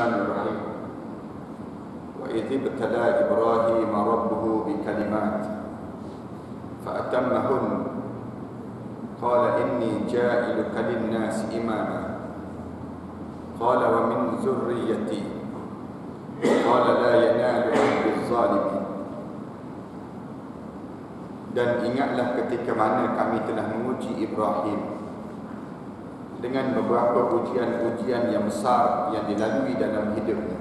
Bismillahirrahmanirrahim. Wa idh ibtala Ibrahim rabbuhu bikalimat fa atammahun qala inni ja'iluka lin-nasi imama qala wa min zurriyyati qala la yanalu ahdiz zalimin. Dan ingatlah ketika mana kami telah menguji Ibrahim dengan beberapa ujian-ujian yang besar yang dilalui dalam hidupnya.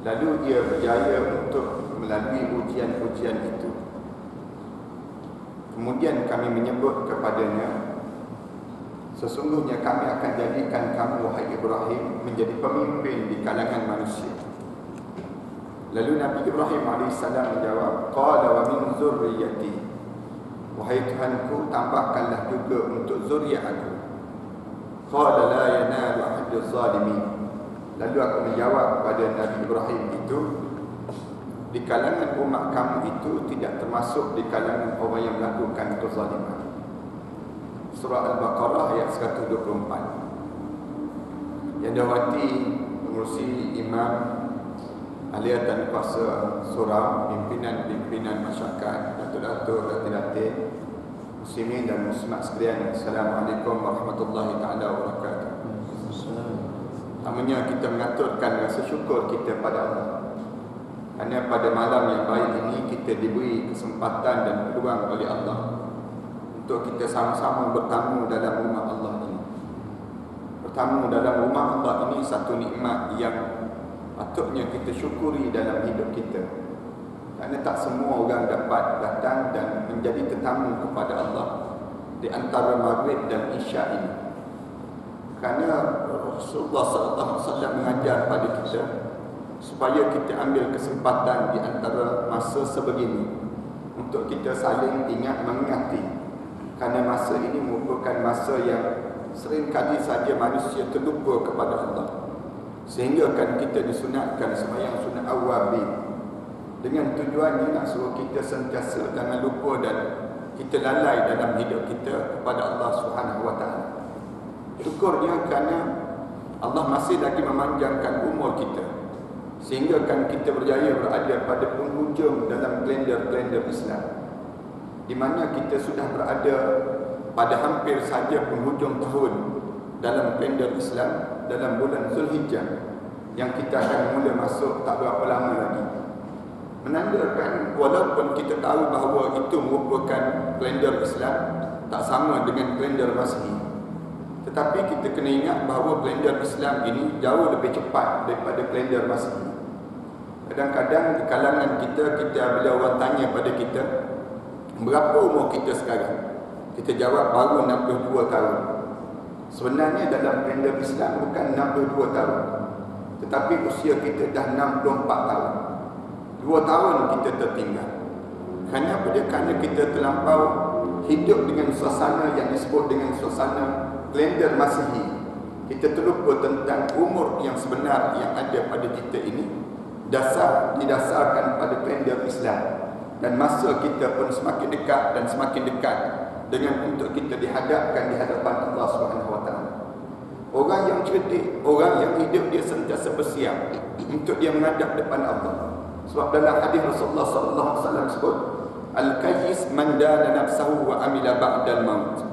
Lalu ia berjaya untuk melalui ujian-ujian itu. Kemudian kami menyebut kepadanya, sesungguhnya kami akan jadikan kamu, wahai Ibrahim, menjadi pemimpin di kalangan manusia. Lalu Nabi Ibrahim AS menjawab, qala wa min zurriyyati, wahai Tuhanku, tambahkanlah juga untuk zuriat aku. Qala la yanalu ahdiz zalimin. Lalu aku menjawab kepada Nabi Ibrahim itu, di kalangan umat kamu itu tidak termasuk di kalangan orang yang melakukan kezaliman. Surah Al-Baqarah ayat 124. Yang dihormati pengurusi imam, ahli dan kuasa surau, pimpinan masyarakat, datuk-datuk, datin-datin, muslimin dan muslimat sekalian, Assalamualaikum warahmatullahi taala wabarakatuh. Namanya kita mengaturkan rasa syukur kita pada Allah, kerana pada malam yang baik ini kita diberi kesempatan dan peluang oleh Allah untuk kita sama-sama bertamu dalam rumah Allah ini. Bertamu dalam rumah Allah ini satu nikmat yang patutnya kita syukuri dalam hidup kita, kerana tak semua orang dapat datang dan menjadi tetamu kepada Allah di antara maghrib dan isya ini. Kerana Rasulullah SAW mengajar pada kita supaya kita ambil kesempatan di antara masa sebegini untuk kita saling ingat mengingati, kerana masa ini merupakan masa yang seringkali saja manusia terlupa kepada Allah, sehingga kan kita disunatkan sembahyang sunat awwabin dengan tujuannya nak suruh kita sentiasa jangan lupa dan kita lalai dalam hidup kita kepada Allah Subhanahu wa taala. Syukurnya kerana Allah masih lagi memanjangkan umur kita, sehingga kan kita berjaya berada pada penghujung dalam kalender Islam, di mana kita sudah berada pada hampir saja penghujung tahun dalam kalender Islam, dalam bulan Zulhijjah yang kita akan mula masuk tak berapa lama lagi. Menandakan walaupun kita tahu bahawa itu merupakan kalender Islam, tak sama dengan kalender Masehi, tetapi kita kena ingat bahawa kalender Islam ini jauh lebih cepat daripada kalender Masehi. Kadang-kadang di kalangan kita bila orang tanya pada kita, berapa umur kita sekarang? Kita jawab baru 62 tahun. Sebenarnya dalam kalender Islam bukan 62 tahun, tetapi usia kita dah 64 tahun. 2 tahun kita tertinggal. Kerana apa dia? Kerana kita terlampau hidup dengan suasana yang disebut dengan suasana kalender Masehi. Kita terlupa tentang umur yang sebenar yang ada pada kita ini didasarkan pada kalender Islam, dan masa kita pun semakin dekat dan semakin dekat dengan untuk kita dihadapkan di hadapan Allah Subhanahu wa taala. Orang yang cerdik, orang yang hidup dia sentiasa bersiap untuk dia menghadap depan Allah. Sebab dalam hadis Rasulullah sallallahu alaihi wasallam sebut, al-kayyis man dana nafsahu wa amila ba'dal maut.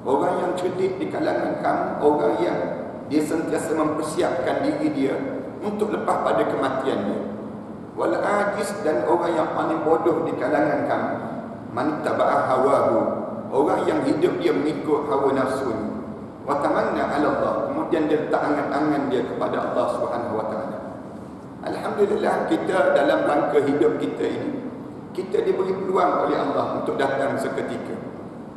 Orang yang cerdik di kalangan kamu, orang yang dia sentiasa mempersiapkan diri dia untuk lepas pada kematiannya. Wal ajiz, dan orang yang paling bodoh di kalangan kamu, man taba'a hawahu, orang yang hidup dia mengikut hawa nafsunya. Wa tamanna 'ala Allah, kemudian dia letak angan-angan dia kepada Allah Subhanahu wa taala. Alhamdulillah, kita dalam rangka hidup kita ini, kita diberi peluang oleh Allah untuk datang seketika,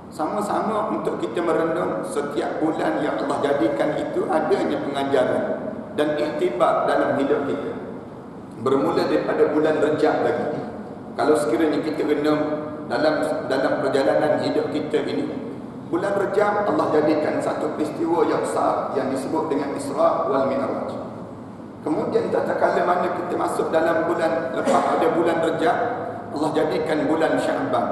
sama-sama untuk kita merenung setiap bulan yang Allah jadikan itu adanya pengajaran dan iktibar dalam hidup kita. Bermula daripada bulan Rejab lagi. Kalau sekiranya kita renung dalam perjalanan hidup kita ini, bulan Rejab Allah jadikan satu peristiwa yang besar yang disebut dengan Isra wal Mi'raj. Kemudian tatkala mana kita masuk dalam bulan, lepas ada bulan Rejab, Allah jadikan bulan Sya'ban.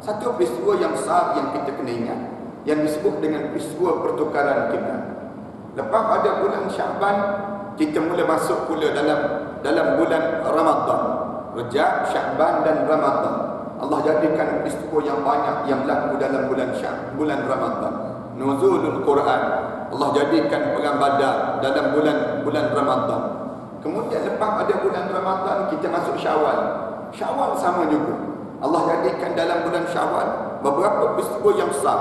Satu peristiwa yang besar yang kita kena ingat, yang disebut dengan peristiwa pertukaran kiblat. Lepas ada bulan Sya'ban, kita mula masuk pula dalam bulan Ramadan. Rejab, Sya'ban dan Ramadan. Allah jadikan peristiwa yang banyak yang berlaku dalam bulan Ramadan. Nuzulul Quran. Allah jadikan perang Badar dalam bulan Ramadan. Kemudian lepas pada bulan Ramadan kita masuk Syawal. Syawal sama juga. Allah jadikan dalam bulan Syawal beberapa peristiwa yang besar.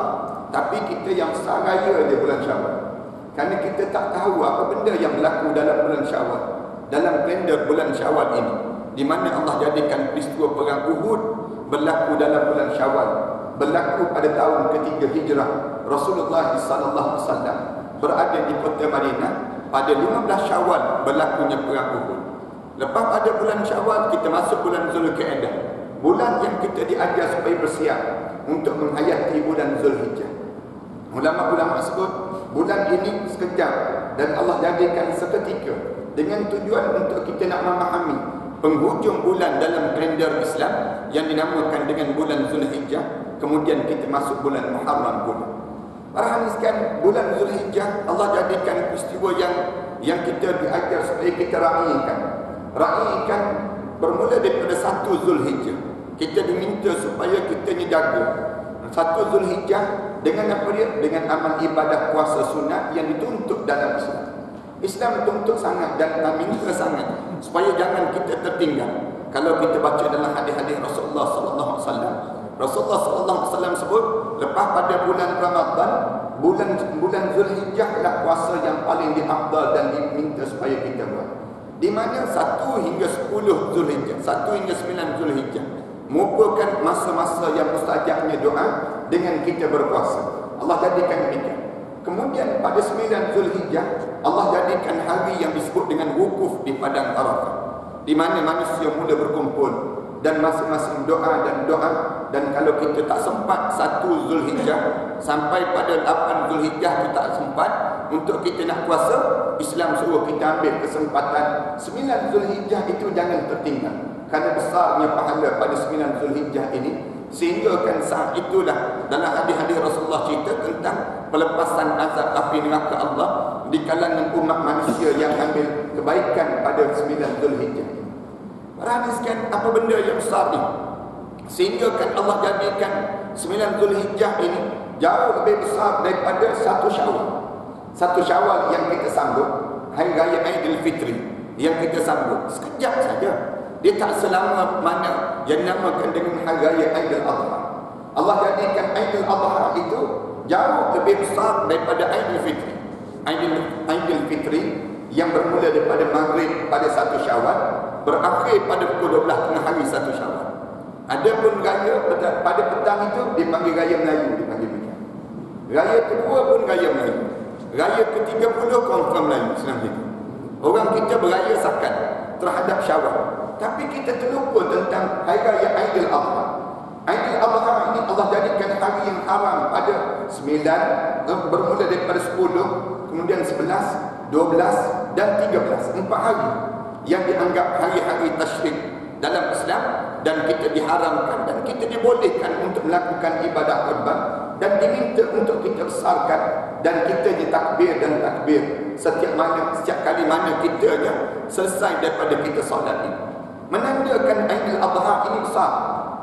Tapi kita yang besar raya di bulan Syawal. Kerana kita tak tahu apa benda yang berlaku dalam bulan Syawal, dalam kalender bulan Syawal ini, di mana Allah jadikan peristiwa perang Uhud berlaku dalam bulan Syawal, berlaku pada tahun ketiga Hijrah. Rasulullah SAW berada di kota Madinah pada 15 Syawal berlakunya perang Uhud. Lepas pada bulan Syawal kita masuk bulan Zulkaidah, bulan yang kita diajar supaya bersiap untuk menghayati bulan Zulhijjah. Ulama-ulama sebut bulan ini sekejap dan Allah jadikan seketika dengan tujuan untuk kita nak memahami penghujung bulan dalam kalender Islam yang dinamakan dengan bulan Zulhijjah. Kemudian kita masuk bulan Muharram pula. Para hadirin sekalian, bulan Zulhijjah Allah jadikan peristiwa yang kita diajar supaya kita raikan. Raikan bermula daripada 1 Zulhijjah. Kita diminta supaya kita ni jaga 1 Zulhijjah dengan apa dia? Dengan amal ibadah puasa sunat yang dituntut dalam Islam. Islam tuntut sangat dan minta sangat supaya jangan kita tertinggal. Kalau kita baca dalam hadis-hadis Rasulullah sallallahu alaihi wasallam, Rasulullah sallallahu alaihi wasallam sebut lepas pada bulan Ramadan, bulan Zulhijjah adalah puasa yang paling diafdal dan diminta supaya kita buat. Di mana 1 hingga 10 Zulhijjah, 1 hingga 9 Zulhijjah merupakan masa-masa yang mustajabnya doa dengan kita berpuasa. Allah jadikan demikian. Kemudian pada 9 Zulhijjah Allah jadikan hari yang disebut dengan wukuf di padang Arafah, di mana manusia mula berkumpul dan masing-masing doa, dan kalau kita tak sempat 1 Zulhijjah sampai pada 8 Zulhijjah kita tak sempat untuk kita nak puasa, Islam suruh kita ambil kesempatan 9 Zulhijjah itu jangan tertinggal. Kerana besarnya pahala pada 9 Zulhijjah ini, sehingga kan saat itulah dalam hadis-hadis Rasulullah cerita tentang pelepasan azab api neraka Allah di kalangan umat manusia yang ambil kebaikan pada 9 Zulhijjah. Para hadirin sekalian, apa benda yang besar ni sehingga kan Allah jadikan 9 Zulhijjah ini jauh lebih besar daripada 1 Syawal. 1 Syawal yang kita sambut, hari raya Aidilfitri yang kita sambut sekejap saja. Dia tak selama mana yang dinamakan dengan hari raya Aidil Adha. Allah jadikan Aidil Adha itu jauh lebih besar daripada Aidilfitri. Aidilfitri yang bermula daripada maghrib pada 1 Syawal, berakhir pada pukul 12 tengah hari 1 Syawal. Adapun raya pada petang itu dipanggil raya Melayu, dipanggil begitu. Raya kedua pun raya Melayu. Raya ke-30 confirm Melayu, senang itu. Orang kita beraya zakat terhadap Syawal, tapi kita terlupa tentang hari raya Aidil Adha. Aidil Adha ini Allah jadikan hari yang haram pada 9, bermula daripada 10, kemudian 11, 12 dan 13. 4 hari yang dianggap hari-hari tasyrik dalam Islam, dan kita diharamkan dan kita dibolehkan untuk melakukan ibadah kurban dan diminta untuk kita besarkan dan kita ditakbir dan takbir setiap kali mana kita selesai daripada kita solat ini. Menandakan Aidil Adha ini besar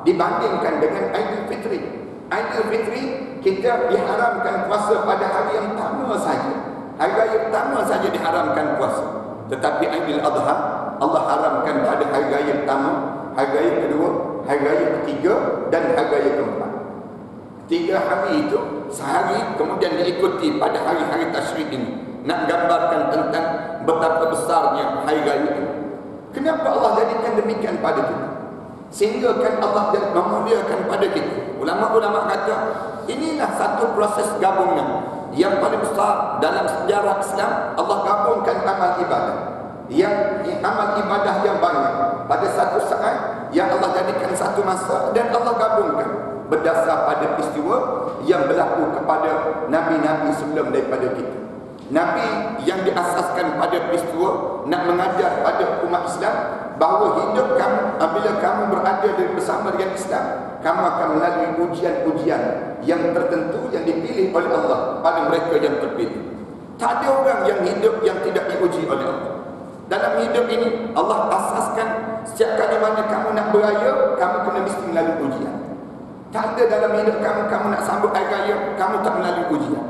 dibandingkan dengan Aidilfitri. Aidilfitri kita diharamkan puasa pada hari yang pertama saja. Hari raya pertama saja diharamkan puasa. Tetapi Aidil Adha Allah haramkan pada hari raya pertama, hari raya kedua, hari raya ketiga dan hari raya keempat. 3 hari itu sehari kemudian diikuti pada hari-hari tasyrik ini, nak gambarkan tentang betapa besarnya hari raya ini. Kenapa Allah jadikan demikian pada kita? Sehingga kan Allah memuliakan pada kita. Ulama-ulama kata inilah satu proses gabungan yang paling besar dalam sejarah Islam. Allah gabungkan amal ibadah, yang amal ibadah yang banyak pada satu saat, yang Allah jadikan satu masa, dan Allah gabungkan berdasar pada peristiwa yang berlaku kepada Nabi-Nabi sebelum daripada kita. Nabi yang diasaskan pada peristiwa nak mengajar pada umat Islam bahawa hidup kamu, apabila kamu berada bersama dengan Islam, kamu akan melalui ujian-ujian yang tertentu yang dipilih oleh Allah pada mereka yang terpilih. Tak ada orang yang hidup yang tidak diuji oleh Allah. Dalam hidup ini Allah asaskan setiap kali mana kamu nak beraya, kamu kena mesti melalui ujian. Tak ada dalam hidup kamu nak sambut hari raya, kamu tak melalui ujian.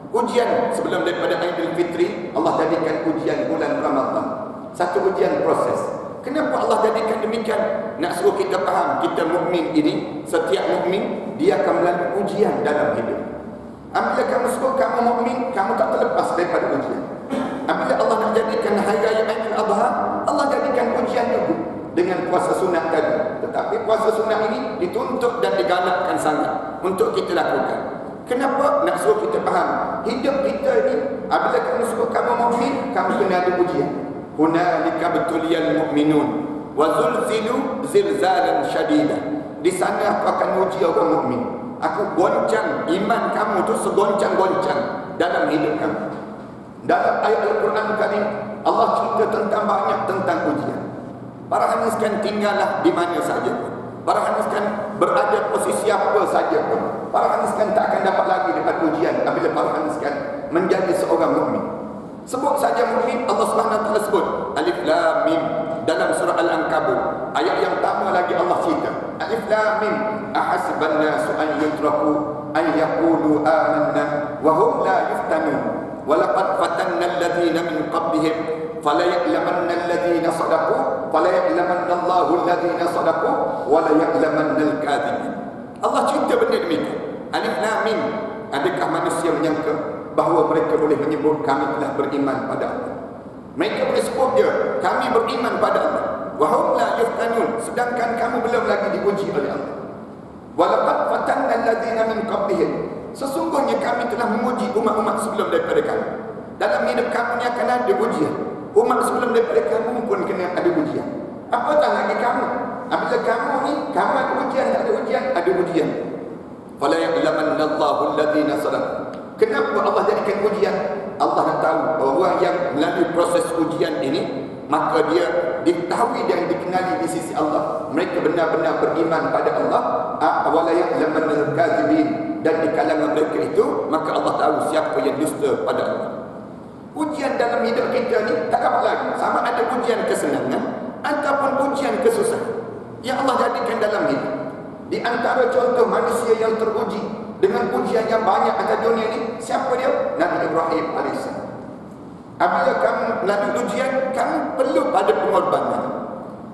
Ujian sebelum daripada Aidil Fitri, Allah jadikan ujian bulan Ramadan. Satu ujian proses. Kenapa Allah jadikan demikian? Nak suruh kita faham, kita mukmin ini, setiap mukmin dia akan melalui ujian dalam hidup. Apabila kamu suruh kamu mukmin, kamu tak terlepas daripada ujian. Apabila Allah nak jadikan hari raya Aidil Adha, Allah jadikan ujian juga dengan puasa sunat tadi. Tetapi puasa sunat ini dituntut dan digalakkan sangat untuk kita lakukan. Kenapa? Nak suruh kita faham, hidup kita ini apabila kamu suruh kamu mukmin, kamu kena ada ujian. Hunalika betuliyal mu'minun wa zulzilu zilzalan syadida. Di sana aku akan uji orang mukmin. Aku goncang iman kamu tu segoncang-goncang dalam hidup kamu. Dalam ayat Al-Quran Karim, Allah cerita tentang banyak tentang ujian. Para hadirin sekalian, tinggallah di mana saja pun. Para hadirin sekalian berada posisi apa saja pun. Para hadirin sekalian tak akan dapat lagi dapat ujian apabila para hadirin sekalian menjadi seorang mukmin. Sebut saja mukmin, Allah Subhanahu wa taala sebut Alif Lam Mim dalam surah Al-Ankabut. Ayat yang pertama lagi Allah cerita. Alif Lam Mim, ahasiban nasu an yutraku an yaqulu amanna wa hum la yuftanun. Walaqad fatanna alladhina min qablihim fala ya'lamanna alladhina sadaqu fala ya'lamanna Allahu alladhina sadaqu wa la ya'lamanna al-kadhibin. Allah cerita benda demikian. Alif Lam Mim. Adakah manusia menyangka bahawa mereka boleh menyebut kami telah beriman pada Allah? Mereka boleh sebut dia, kami beriman pada Allah. Wa hum la yuftanun, sedangkan kamu belum lagi diuji oleh Allah. Walaqad fatanna alladhina min qablihim, sesungguhnya kami telah menguji umat-umat sebelum daripada kamu. Dalam hidup kamu ni akan ada ujian. Umat sebelum daripada kamu pun kena ada ujian. Apatah lagi kamu. Apabila kamu ni, kamu ada ujian, tak ada ujian, ada ujian. Fala ya'lamanna Allahu alladhina sadaqu. Kenapa Allah jadikan ujian? Allah nak tahu bahawa yang melalui proses ujian ini, maka dia diketahui dan dikenali di sisi Allah. Mereka benar-benar beriman pada Allah. Wala ya'lamanna al-kadhibin, dan di kalangan mereka itu, maka Allah tahu siapa yang dusta pada Allah. Ujian dalam hidup kita ni tak dapat lagi. Sama ada ujian kesenangan ataupun ujian kesusahan yang Allah jadikan dalam hidup. Di antara contoh manusia yang teruji dengan ujian yang banyak atas dunia ini, siapa dia? Nabi Ibrahim AS. Apabila kamu melalui ujian, kamu perlu ada pengorbanan.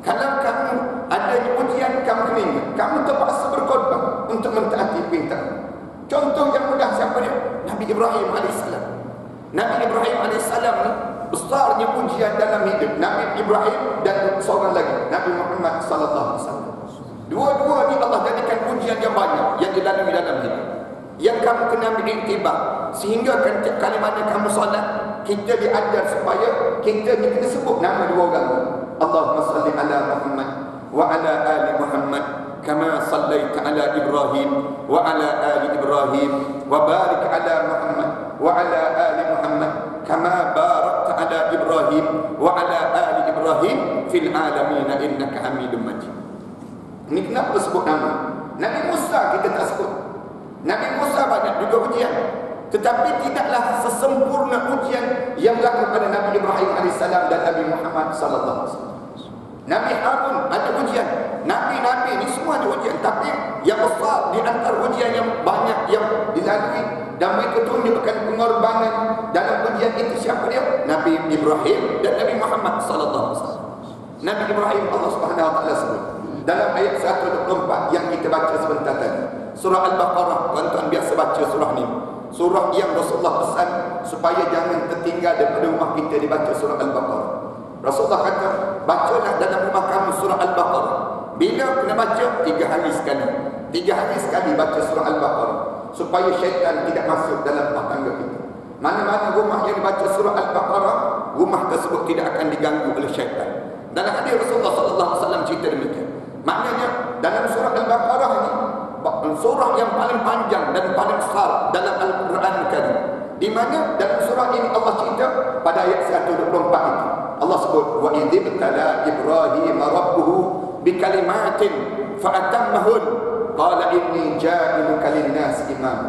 Kalau kamu ada ujian, kamu kena ingat, kamu terpaksa berkorban untuk mentaati perintah. Contoh yang mudah siapa dia? Nabi Ibrahim AS. Nabi Ibrahim AS ni besarnya ujian dalam hidup. Nabi Ibrahim dan seorang lagi, Nabi Muhammad SAW. Dua-dua ni Allah jadikan ujian yang banyak yang dilalui dalam hidup, yang kamu kena ambil iktibar. Sehingga kan tiap kali mana kamu solat, kita diajar supaya kita ni kena sebut nama dua orang. Allahumma salli ala Muhammad wa ala ali Muhammad kama sallaita ala Ibrahim wa ala ali Ibrahim wa barik ala Muhammad wa ala ali Muhammad kama barakta ala Ibrahim wa ala ali Ibrahim fil alamin innaka Hamidum Majid. Ini kenapa sebut nama? Nabi Musa kita tak sebut. Nabi Musa banyak juga ujian, tetapi tidaklah sesempurna ujian yang berlaku pada Nabi Ibrahim AS dan Nabi Muhammad SAW. Nabi Harun ada ujian. Nabi-nabi ni semua ada ujian, tapi yang besar di antara ujian yang banyak yang dilalui dan mereka tunjukkan pengorbanan dalam ujian itu, siapa dia? Nabi Ibrahim dan Nabi Muhammad SAW. Nabi Ibrahim Allah Subhanahu wa taala sebut dalam ayat 124 yang kita baca sebentar tadi, surah Al-Baqarah. Tuan-tuan biasa baca surah ni, surah yang Rasulullah pesan supaya jangan tertinggal daripada rumah kita dibaca surah Al-Baqarah. Rasulullah kata, bacalah dalam rumah kamu surah Al-Baqarah. Bila kena baca? 3 hari sekali. 3 hari sekali baca surah Al-Baqarah, supaya syaitan tidak masuk dalam rumah tangga kita. Mana-mana rumah yang dibaca surah Al-Baqarah, rumah tersebut tidak akan diganggu oleh syaitan. Dalam hadis Rasulullah SAW cerita demikian. Maknanya dalam surah Al-Baqarah ini, surah yang paling panjang dan paling besar dalam Al-Quran Karim, di mana dalam surah ini Allah cerita pada ayat 124 itu, Allah sebut wa idzibtala Ibrahim rabbuhu bikalimatin fa'atammahun qala inni ja'iluka lin-nas imam.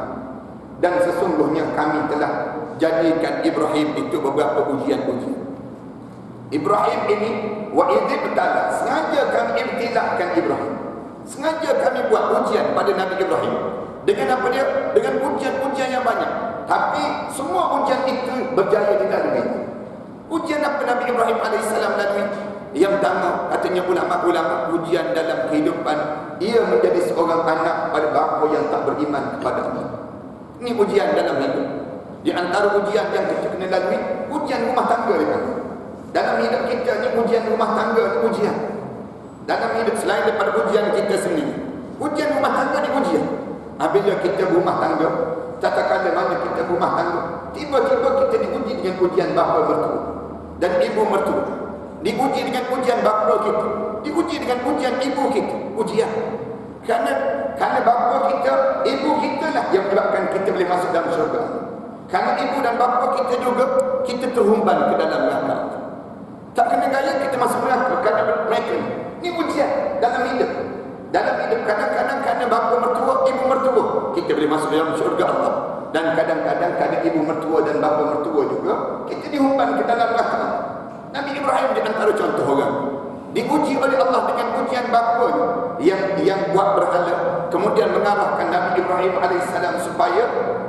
Dan sesungguhnya kami telah jadikan Ibrahim itu beberapa ujian-ujian. Ibrahim ini wa idzibtala, sengaja kami ibtilahkan Ibrahim. Sengaja kami buat ujian pada Nabi Ibrahim. Dengan apa dia? Dengan ujian-ujian yang banyak. Tapi semua ujian itu berjaya dilalui. Ujian apa Nabi Ibrahim AS lalui? Yang pertama, katanya ulama-ulama, ujian dalam kehidupan, ia menjadi seorang anak pada bapa yang tak beriman kepada Allah. Ini ujian dalam hidup. Di antara ujian yang kita kena lalui, ujian rumah tangga dia. Dalam hidup kita ni ujian rumah tangga ni ujian. Dalam hidup selain daripada ujian kita sendiri, ujian rumah tangga ni ujian. Bila kita berumah tangga, katakanlah mana kita berumah tangga, tiba-tiba kita diuji dengan ujian bapa mertua dan ibu mertua. Diuji dengan ujian bapa kita, diuji dengan ujian ibu kita, ujian. Kerana bapa kita, ibu kita lah yang menyebabkan kita boleh masuk dalam syurga. Kerana ibu dan bapa kita juga, kita terhumban ke dalam neraka. Tak kena gaya kita masuk neraka kerana mereka. Ini ujian dalam hidup. Dalam hidup kadang-kadang kerana bapa mertua, ibu mertua, kita boleh masuk dalam syurga Allah. Dan kadang-kadang kerana ibu mertua dan bapa mertua juga, kita dihumban ke dalam neraka. Nabi Ibrahim di antara contoh orang diuji oleh Allah dengan ujian bapa yang buat berhala, kemudian mengarahkan Nabi Ibrahim AS supaya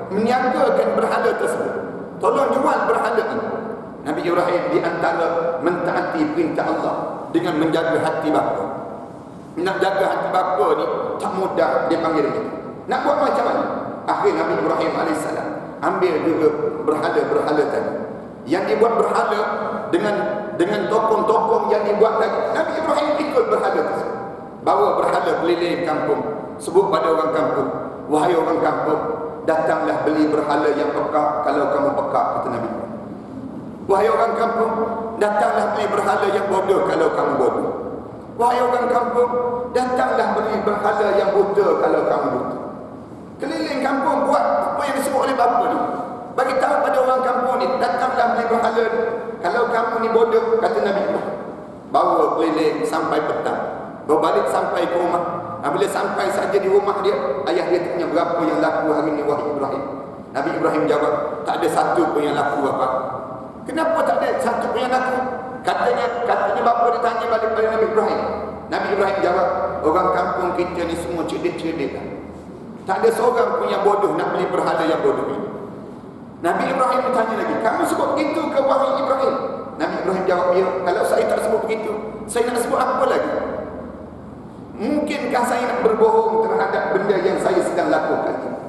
meniagakan berhala tersebut. Tolong jual berhala ini. Nabi Ibrahim di antara mentaati perintah Allah dengan menjaga hati bapa. Nak jaga hati bapa ni tak mudah, dia panggil kita. Nak buat macam mana? Akhir Nabi Ibrahim AS ambil juga berhala-berhala tadi. Yang dibuat berhala dengan tokong-tokong yang dibuat tadi. Nabi Ibrahim ikut berhala tersebut. Bawa berhala keliling kampung. Sebut pada orang kampung, wahai orang kampung, datanglah beli berhala yang pekak kalau kamu pekak, kata Nabi. Wahai orang kampung, datanglah beli berhala yang bodoh kalau kamu bodoh. Wahai orang kampung, datanglah beli berhala yang buta kalau kamu buta. Keliling kampung buat apa yang disebut oleh bapa ni. Bagi tahu pada orang kampung ni, datanglah beli berhala ni. Kalau kamu ni bodoh, kata Nabi. Bawa keliling sampai petang. Berbalik sampai ke rumah. Bila sampai saja di rumah dia, ayah dia tanya berapa yang laku hari ni wahai Ibrahim. Nabi Ibrahim jawab, tak ada satu pun yang laku apa. Kenapa tak ada satu pun yang laku? Katanya bapa dia tanya balik pada Nabi Ibrahim. Nabi Ibrahim jawab, orang kampung kita ni semua cerdik-cerdik. Tak ada seorang pun yang bodoh nak beli berhala yang bodoh ini. Nabi Ibrahim bertanya lagi, kamu sebut begitu ke wahai Ibrahim? Nabi Ibrahim jawab, ya, kalau saya tak sebut begitu, saya nak sebut apa lagi? Mungkinkah saya nak berbohong terhadap benda yang saya sedang lakukan?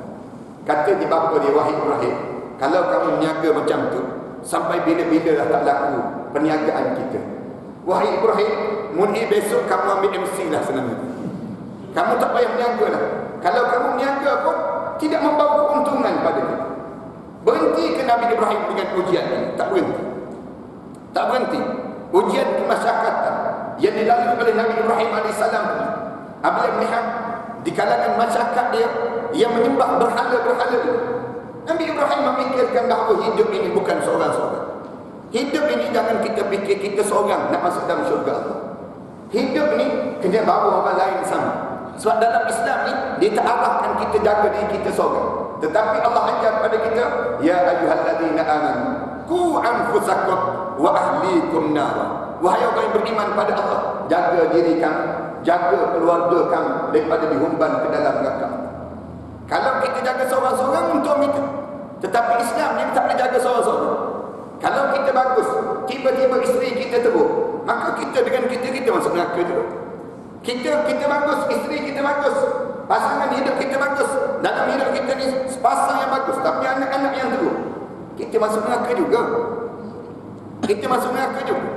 Kata di bapa dia, wahai Ibrahim, kalau kamu niaga macam tu, sampai bila-bila dah tak laku perniagaan kita. Wahai Ibrahim, mungkin besok kamu ambil MC lah senang. Kamu tak payah meniaga lah. Kalau kamu meniaga pun tidak membawa keuntungan pada kita. Berhenti ke Nabi Ibrahim dengan ujian ini? Tak berhenti. Tak berhenti. Ujian kemasyarakatan yang dilalui oleh Nabi Ibrahim AS. Apabila melihat di kalangan masyarakat dia yang menyembah berhala-berhala itu, Nabi Ibrahim memikirkan bahawa hidup ini bukan seorang-seorang. Hidup ini jangan kita fikir kita seorang nak masuk dalam syurga Allah. Hidup ni kena bawa orang lain sama. Sebab dalam Islam ni dia tak arahkan kita jaga diri kita seorang. Tetapi Allah ajar pada kita, ya ayyuhalladzina amanu qu anfusakum wa ahlikum nar. Wahai orang yang beriman pada Allah, jaga diri kamu, jaga keluarga kamu daripada dihumban ke dalam neraka. Kalau kita jaga seorang-seorang untuk kita. Tetapi Islam ni tak boleh jaga seorang-seorang. Kalau kita bagus, tiba-tiba isteri kita teruk, maka kita dengan kita masuk neraka juga. Kita bagus, isteri kita bagus, pasangan hidup kita bagus, dalam hidup kita ni sepasang yang bagus, tapi anak-anak yang teruk, kita masuk neraka juga. Kita masuk neraka juga.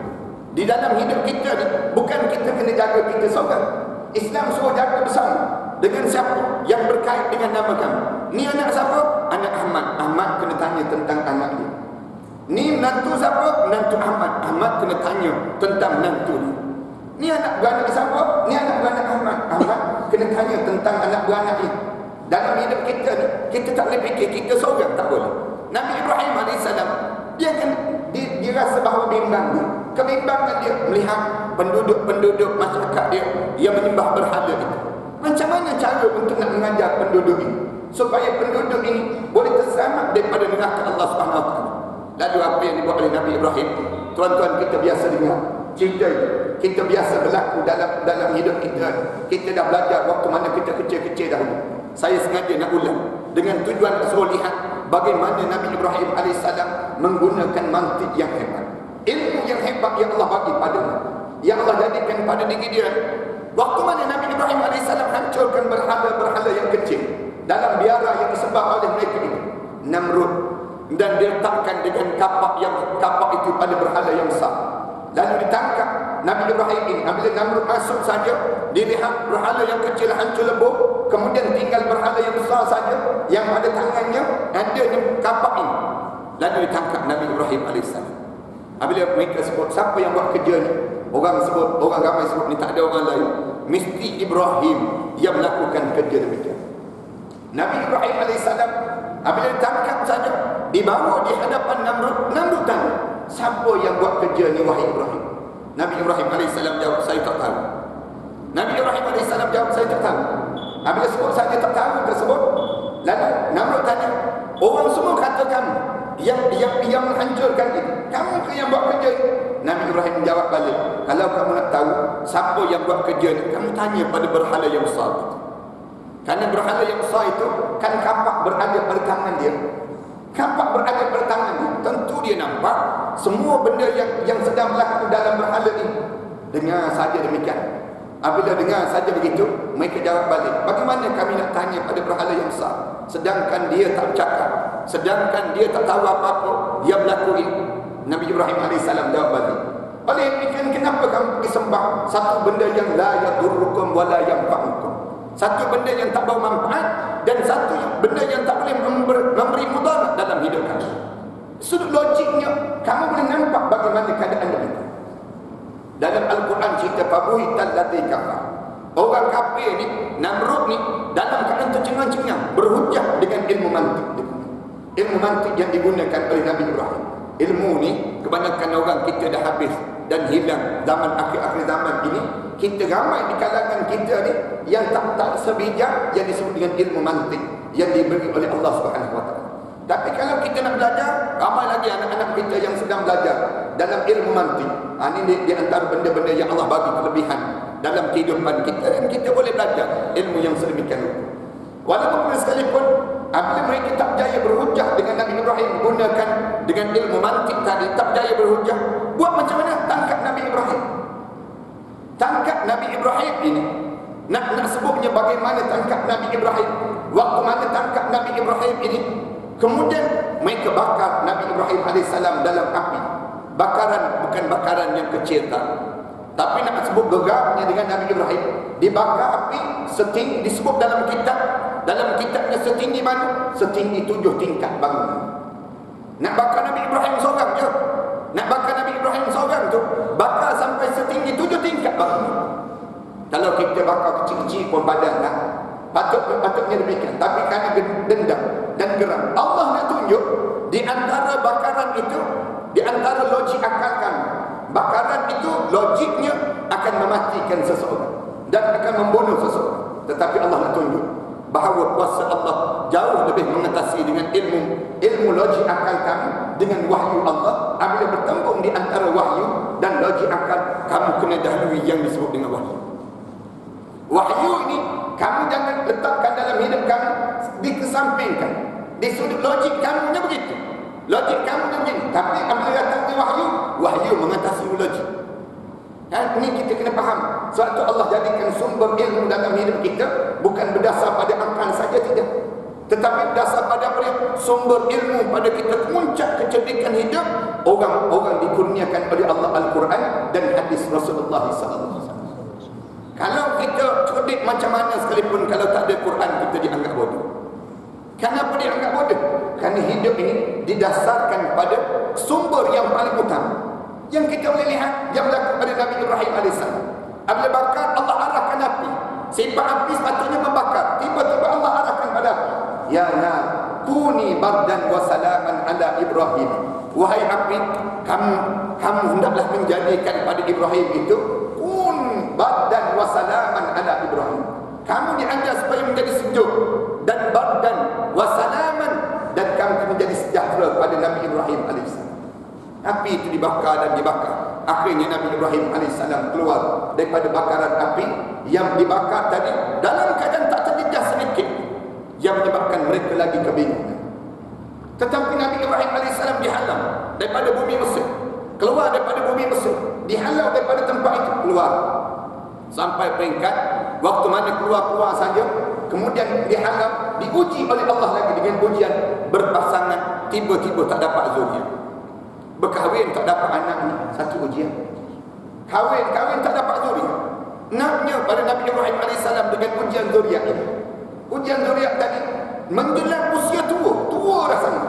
Di dalam hidup kita ni, bukan kita kena jaga kita seorang. Islam suruh jaga bersama. Dengan siapa? Yang berkait dengan nama kamu. Ni anak siapa? Anak Ahmad. Ahmad kena tanya tentang anak dia. Ni menantu siapa? Menantu Ahmad. Ahmad kena tanya tentang menantu dia. Ni anak beranak siapa? Ni anak beranak Ahmad. Ahmad kena tanya tentang anak beranak dia. Dalam hidup kita ni, kita tak boleh fikir kita seorang, tak boleh. Nabi Ibrahim AS, dia rasa bahawa bimbang. Kebimbangan dia melihat penduduk-penduduk masyarakat dia yang menyembah berhala itu. Macam mana cara untuk nak mengajar penduduk ini supaya penduduk ini boleh terselamat daripada neraka Allah SWT? Lalu apa yang dibuat oleh Nabi Ibrahim? tuan-tuan kita biasa dengar cerita itu. Kita biasa berlaku dalam hidup kita. Kita dah belajar waktu mana kita kecil-kecil dahulu. Saya sengaja nak ulang dengan tujuan suruh lihat bagaimana Nabi Ibrahim AS menggunakan mantik yang hebat, ilmu yang hebat yang Allah bagi padanya, yang Allah jadikan pada diri dia. Waktu mana Nabi Ibrahim AS hancurkan berhala-berhala yang kecil dalam biara yang disembah oleh mereka ini, Namrud, dan diletakkan dengan kapak itu pada berhala yang besar. Lalu ditangkap Nabi Ibrahim ini. Apabila Namrud masuk saja, dilihat berhala yang kecil hancur lebur, kemudian tinggal berhala yang besar saja yang pada tangannya ada kapak ini. Lalu ditangkap Nabi Ibrahim AS. Apabila mereka sebut siapa yang buat kerja ni, orang ramai sebut ni, tak ada orang lain, mesti Ibrahim yang melakukan kerja demikian. Nabi Ibrahim AS apabila ditangkap saja, dibawa di hadapan Namrud tanya, siapa yang buat kerja ni wahai Ibrahim? Nabi Ibrahim AS jawab, saya tak tahu. Nabi Ibrahim AS jawab, saya tak tahu. Apabila sebut saja tak tahu tersebut, lalu Namrud tanya, orang semua kata kamu yang menghancurkan ini, kamu ke yang buat kerja ini? Nabi Ibrahim menjawab balik, kalau kamu nak tahu siapa yang buat kerja ini, kamu tanya pada berhala yang besar itu. Karena berhala yang besar itu kan kapak berada pada tangan dia. Kapak berada pada tangan dia, tentu dia nampak semua benda yang sedang berlaku dalam berhala ini. Dengar saja demikian. Apabila dengar saja begitu, mereka jawab balik, bagaimana kami nak tanya pada berhala yang besar, sedangkan dia tak bercakap, sedangkan dia tak tahu apa-apa yang berlaku ini. Nabi Ibrahim AS jawab balik, oleh demikian kenapa kamu pergi sembah satu benda yang la yadurrukum wa la yanfa'ukum, satu benda yang tak bawa manfaat dan satu benda yang tak boleh memberi mudarat dalam hidup kamu. Sudut logiknya kamu boleh nampak bagaimana keadaan mereka. Dalam Al-Quran cerita fabuhital ladzi kafar, orang kafir ni, Namrud ni, dalam keadaan tercengang-cengang berhujah dengan ilmu mantik. Ilmu mantik yang digunakan oleh Nabi Ibrahim. Ilmu ni kebanyakan orang kita dah habis dan hilang zaman akhir-akhir zaman ini. Kita ramai di kalangan kita ni yang tak sebijak yang disebut dengan ilmu mantik yang diberi oleh Allah Subhanahu Wa Taala. Tapi kalau kita nak belajar, ramai lagi anak-anak kita yang sedang belajar dalam ilmu mantik. Ini di antara benda-benda yang Allah bagi kelebihan dalam kehidupan kita, dan kita boleh belajar ilmu yang sedemikian rupa. Walaupun sekalipun apabila mereka tak berjaya berhujah dengan Nabi Ibrahim gunakan dengan ilmu mantik tadi, tak berjaya berhujah, buat macam mana? Tangkap Nabi Ibrahim. Tangkap Nabi Ibrahim ini. Nak sebutnya bagaimana tangkap Nabi Ibrahim. Waktu mana tangkap Nabi Ibrahim ini, kemudian mereka bakar Nabi Ibrahim AS dalam api. Bakaran bukan bakaran yang kecil tak, tapi nak sebut gegarnya dengan Nabi Ibrahim. Dibakar api setinggi, disebut dalam kitabnya setinggi mana? Setinggi 7 tingkat bangunan. Nak bakar Nabi Ibrahim seorang je. Nak bakar Nabi Ibrahim seorang tu, bakar sampai setinggi 7 tingkat bangunan. Kalau kita bakar kecil-kecil pun badan lah, patutnya demikian. Tapi kerana dendam dan geram, Allah nak tunjuk di antara bakaran itu, di antara logik akal kami, bakaran itu logiknya akan mematikan seseorang dan akan membunuh seseorang. Tetapi Allah nak tunjuk bahawa kuasa Allah jauh lebih mengatasi dengan ilmu logik akal kami dengan wahyu Allah. Apabila bertembung di antara wahyu dan logik akal, kamu kena dahului yang disebut dengan wahyu. Wahyu ini kamu jangan letakkan dalam hidup kamu, dikesampingkan. Di sudut logik kamu begitu, logik kamu begini. Tapi apabila datang wahyu mengatasi logik. Dan ini kita kena faham. Sebab itu Allah jadikan sumber ilmu dalam hidup kita bukan berdasar pada akal saja, tidak, tetapi berdasar pada apa dia? Sumber ilmu pada kita. Puncak kecerdikan hidup orang dikurniakan oleh Allah Al-Quran dan hadis Rasulullah SAW. Kalau kita cerdik macam mana sekalipun, kalau tak ada Quran, kita dianggap bodoh. Kenapa dianggap bodoh? Kerana hidup ini didasarkan pada sumber yang paling utama yang kita boleh lihat yang berlaku pada Nabi Ibrahim AS. Apabila bakar, Allah arahkan api. Sifat api sepatutnya membakar, tiba-tiba Allah arahkan pada api. Ya na kuni bardan wa salaman ala Ibrahim. Wahai api, kamu hendaklah menjadikan pada Ibrahim itu kun bardan wa salaman ala Ibrahim. Kamu diajar supaya menjadi sejuk dan bardan wa salaman, dan kamu menjadi sejahtera pada Nabi Ibrahim AS. Api itu dibakar dan dibakar. Akhirnya Nabi Ibrahim AS keluar daripada bakaran api yang dibakar tadi dalam keadaan tak terjejas sedikit, yang menyebabkan mereka lagi kebingungan. Tetapi Nabi Ibrahim AS dihalau daripada bumi Mesir, keluar daripada bumi Mesir, dihalau daripada tempat itu, keluar sampai peringkat waktu mana keluar saja, kemudian dihalau, diuji oleh Allah lagi dengan ujian berpasangan, tiba-tiba tak dapat zuriat. Berkahwin tak dapat anak ni, satu ujian. Kahwin tak dapat zuriat. Naknya pada Nabi Ibrahim AS dengan ujian zuriat ini. Ujian zuriat tadi menjelang usia tua dah sangat.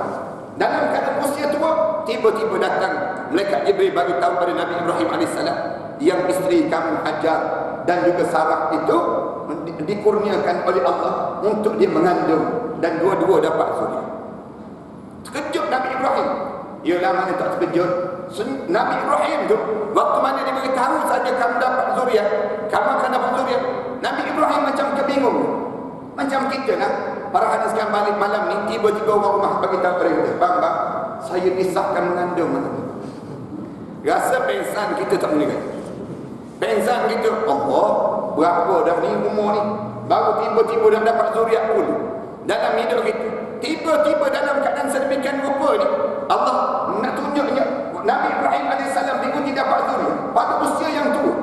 Dalam keadaan usia tua, tiba-tiba datang malaikat Jibril bagi tahu pada Nabi Ibrahim AS, yang isteri kamu Hajar dan juga Sarah itu dikurniakan oleh Allah untuk dia mengandung dan dua-dua dapat zuriat. Terkejut Nabi Ibrahim. Ialah mana tak terkejut. Nabi Ibrahim tu waktu mana dia beritahu saja kamu dapat zuriat, kamu akan dapat zuriat, Nabi Ibrahim macam kebingung. Macam kita lah, para hadis sekarang balik malam ni, tiba-tiba orang rumah bagi tahu pada kita, bang, saya disahkan mengandung malam ni. Rasa pensan kita tak boleh kata. Pensan kita, Allah, berapa dah ni umur ni, baru tiba-tiba dah dapat zuriat pun dalam hidup kita. Tiba-tiba dalam keadaan sedemikian rupa ni, Allah nak tunjuknya Nabi Ibrahim AS diuji dapat zuriat pada usia yang tua.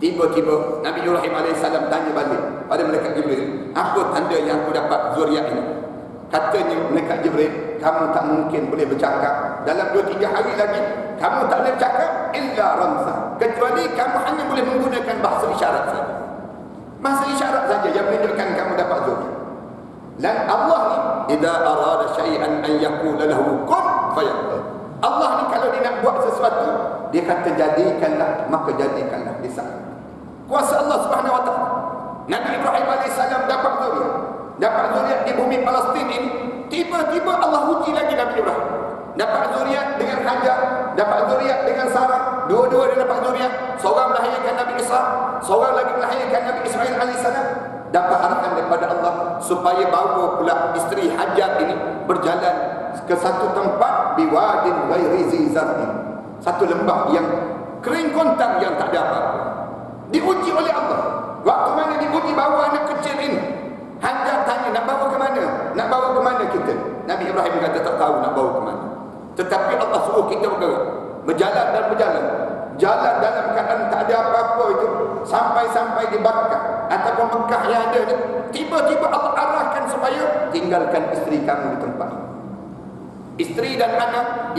Tiba-tiba Nabi Ibrahim AS tanya balik pada malaikat Jibril, apa tanda yang aku dapat zuriat ini? Katanya malaikat Jibril, kamu tak mungkin boleh bercakap dalam 2-3 hari lagi, kamu tak boleh bercakap illa ramza, kecuali kamu hanya boleh menggunakan bahasa isyarat saja. Bahasa isyarat saja yang menunjukkan kamu dapat zuriat. Dan Allah ni idza arada syai'an an yaqula lahu kun fayakun. Allah ni kalau dia nak buat sesuatu, dia kata jadikanlah, maka jadikanlah di sana. Kuasa Allah Subhanahu wa taala. Nabi Ibrahim AS dapat zuriat. Dapat zuriat di bumi Palestin ini. Tiba-tiba Allah uji lagi Nabi Ibrahim. Dapat zuriat dengan Hajar, dapat zuriat dengan Sarah. Dua-dua dia dapat zuriat. Seorang melahirkan Nabi Isa, seorang lagi melahirkan Nabi Ismail AS. Dapat arahan daripada Allah supaya bawa pula isteri Hajar ini berjalan ke satu tempat biwadin ghairi zi zar'in, satu lembah yang kering kontang yang tak ada apa-apa. Diuji oleh Allah. Waktu mana diuji bawa anak kecil ini, Hajar tanya, nak bawa ke mana? Nak bawa ke mana kita? Nabi Ibrahim kata tak tahu nak bawa ke mana. Tetapi Allah suruh kita bergerak, berjalan dan berjalan. Jalan dalam keadaan tak ada apa-apa itu, sampai-sampai di Makkah ataupun Mekah yang ada ni, tiba-tiba Allah arahkan supaya tinggalkan isteri kamu di tempat ini. Isteri dan anak,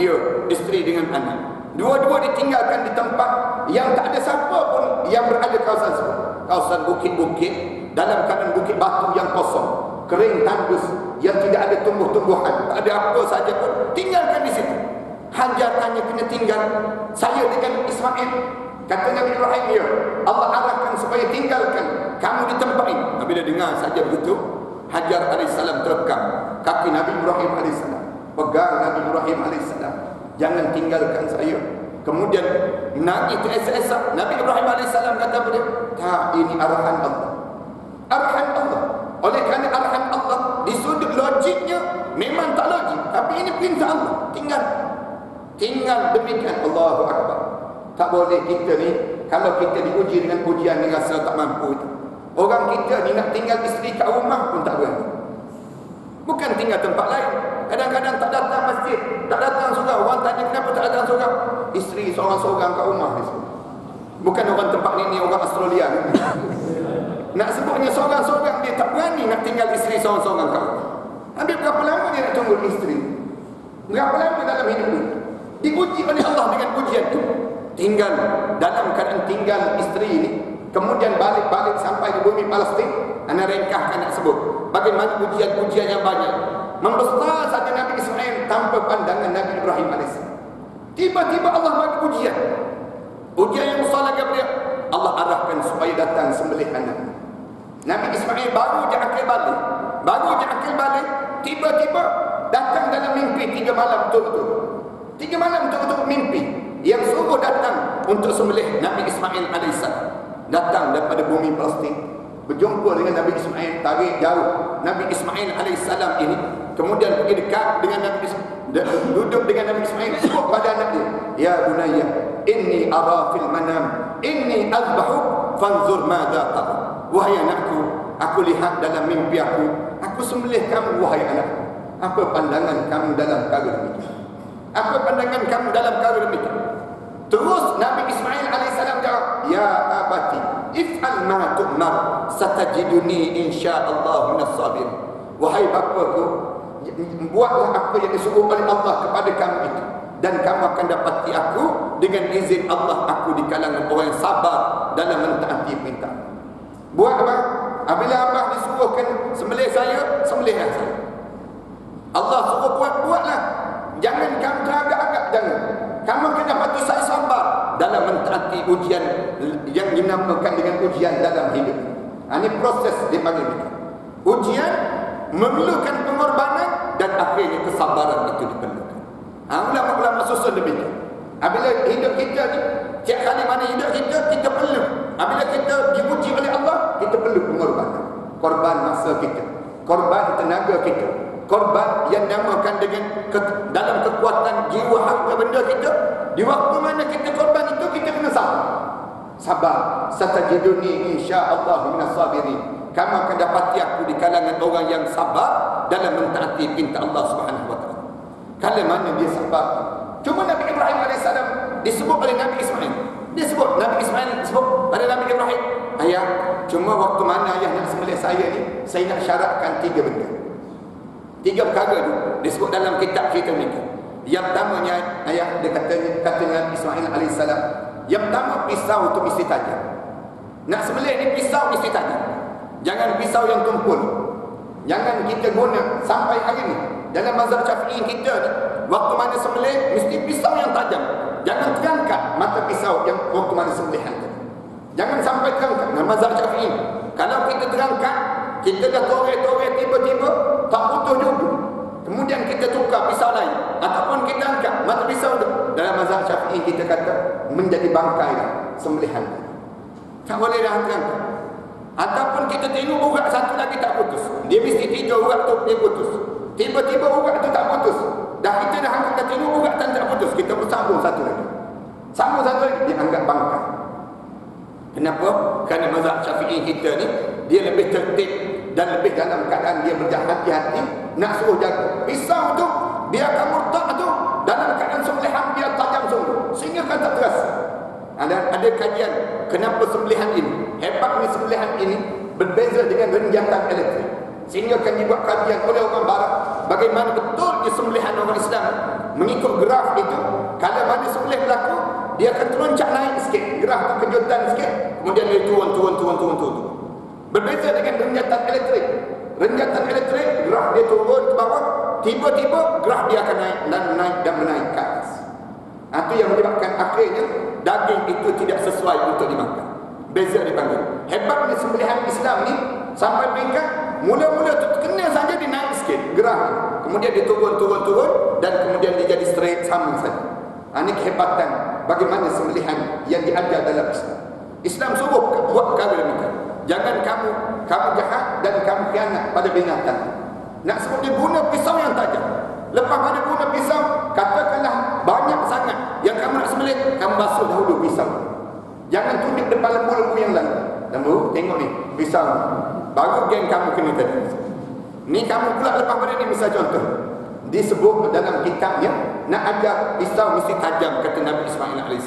isteri dengan anak, dua-dua ditinggalkan di tempat yang tak ada siapa pun yang berada kawasan itu. Kawasan bukit-bukit, dalam keadaan bukit batu yang kosong, kering tandus, yang tidak ada tumbuh-tumbuhan, tak ada apa saja pun, tinggalkan di situ. Hajar tanya, kena tinggal saya dengan Ismail? Kata Nabi Ibrahim, ya, Allah arahkan supaya tinggalkan kamu di tempat ini. Bila dengar saja begitu, Hajar AS terekam kaki Nabi Ibrahim AS, pegang Nabi Ibrahim AS, jangan tinggalkan saya. Kemudian nangis teresak-esak. Nabi Ibrahim AS kata pada dia, tak, ini arahan Allah. Arahan Allah. Oleh kerana arahan Allah, di sudut logiknya memang tak logik, tapi ini perintah Allah, tinggal demikian. Allahu Akbar. Tak boleh kita ni, kalau kita diuji dengan ujian ni rasa tak mampu itu. Orang kita ni nak tinggal isteri kat rumah pun tak berani. Bukan tinggal tempat lain. Kadang-kadang tak datang masjid, tak datang surau. Orang tanya kenapa tak datang surau? Isteri seorang-seorang kat rumah ni. Bukan orang tempat ni orang Australia ni. Nak sebutnya seorang-seorang, dia tak berani nak tinggal isteri seorang-seorang kat rumah. Habis berapa lama dia nak tunggu isteri? Berapa lama dalam hidup ni? Diuji oleh Allah dengan ujian itu. Tinggal, dalam keadaan tinggal isteri ini, kemudian balik-balik sampai di bumi Palestin. Anda ringkaskan nak sebut bagaimana ujian-ujian yang banyak. Membesar saja Nabi Ismail tanpa pandangan Nabi Ibrahim AS. Tiba-tiba Allah bagi ujian. Ujian yang besar lagi dia, Allah arahkan supaya datang sembelih anak. Nabi Ismail baru je akil balik, tiba-tiba datang dalam mimpi 3 malam betul-betul. 3 malam betul-betul mimpi yang suruh datang untuk sembelih Nabi Ismail AS. Datang daripada bumi Palestin, berjumpa dengan Nabi Ismail, tarik jauh Nabi Ismail AS ini, kemudian pergi dekat dengan Nabi Ismail, duduk dengan Nabi Ismail, sebut pada anak dia, ya bunayya inni ara fil manam inni azbahu fanzur madza tara. Wahai anakku, aku lihat dalam mimpi aku sembelih kamu wahai anakku. Apa pandangan kamu dalam perkara demikian? Apa pandangan kamu dalam perkara demikian? Terus Nabi Ismail alaihissalam jawab, ya abati if'al ma tu'mar satajiduni insyaallah minas sabirin. Wahai bapaku, buatlah apa yang disuruh oleh Allah kepada kamu itu, dan kamu akan dapati aku dengan izin Allah, aku di kalangan orang yang sabar dalam mentaati perintah. Buat apa? Apabila abah disuruhkan sembelih saya, sembelihlah saya. Allah suruh buatlah. Jangan kamu teragak-agak, jangan. Kamu kena dapati saya sabar dalam mentaati ujian yang dinamakan dengan ujian dalam hidup. Ini proses dipanggil ujian, memerlukan pengorbanan, dan akhirnya kesabaran itu diperlukan. Ulama-ulama susun demikian. Apabila hidup kita ni, setiap kali mana hidup kita perlu. Apabila kita diuji oleh Allah, kita perlu pengorbanan. Korban masa kita, korban tenaga kita, korban yang namakan dengan dalam kekuatan jiwa harta benda kita. Di waktu mana kita korban itu, kita kena sabar. Sabar. Satajiduni insyaallah minas sabirin. Kamu akan dapati aku di kalangan orang yang sabar dalam mentaati perintah Allah Subhanahu wa taala. Kalau mana dia sabar. Cuma Nabi Ibrahim alaihissalam disebut oleh Nabi Ismail. Nabi Ismail disebut pada Nabi Ibrahim, ayah, cuma waktu mana ayah nak sembelih saya ni, saya nak syaratkan 3 benda. 3 perkara tu disebut dalam kitab kita ni. Yang pertamanya, ayah, dia kata Nabi Ismail alaihissalam, yang pertama, pisau itu mesti tajam. Nak sembelih ni pisau mesti tajam. Jangan pisau yang tumpul. Jangan kita guna sampai hari ni. Dalam mazhab Syafi'i kita ni, waktu mana sembelih mesti pisau yang tajam. Jangan terangkat mata pisau yang waktu mana sembelihan tu. Jangan sampai terangkat. Dalam mazhab Syafi'i, kalau kita terangkat, kita dah toreh-toreh tiba-tiba tak putus juga. Kemudian kita tukar pisau lain, ataupun kita angkat mata pisau tu. Dalam mazhab Syafi'i kita kata menjadi bangkai dah sembelihan. Tak boleh dah terangkat. Ataupun kita tengok urat satu lagi tak putus. Dia mesti 3 urat tu dia putus. Tiba-tiba urat tu tak putus. Dah kita dah angkat, dah tengok urat tak putus. Kita bersambung satu lagi. Sambung satu lagi, dia anggap bangkai. Kenapa? Kerana mazhab Syafi'i kita ni, dia lebih tertib dan lebih dalam keadaan dia berhati-hati nak suruh jaga. Pisau tu, biarkan murtad tu dalam keadaan sembelihan dia tajam sungguh, sehingga kan tak terasa. Ada kajian kenapa sembelihan ini, hebatnya sembelihan ini berbeza dengan renjatan elektrik. Sehingga akan dibuat kajian oleh orang barat bagaimana betul sembelihan orang Islam mengikut graf itu. Kalau mana sembelih berlaku, dia akan teruncak naik sikit, graf tu kejutan sikit, kemudian dia turun. Berbeza dengan renjatan elektrik. Renjatan elektrik, graf dia turun ke bawah, tiba-tiba graf dia akan naik dan menaik ke atas. Itu yang menyebabkan akhirnya daging itu tidak sesuai untuk dimakan. Beza dipanggil. Hebatnya sembelihan Islam ni sampai peringkat mula-mula tu kena saja dia naik sikit gerah, kemudian dia turun dan kemudian dia jadi straight sama saja. Ini kehebatan bagaimana sembelihan yang diajar dalam Islam. Islam suruh buat perkara demikian. Jangan kamu jahat dan kamu khianat pada binatang. Nak sebut dia guna pisau yang tajam. Lepas pada guna pisau, katakanlah banyak sangat yang kamu nak sembelih, kamu basuh dahulu pisau. Jangan tunjuk depan lembu-lembu yang lain. Lembu, tengok ni, pisau. Baru geng kamu kena tadi. Ni kamu pula lepas pada ni, misal contoh. Disebut dalam kitabnya, nak ajar pisau mesti tajam, kata Nabi Ismail AS.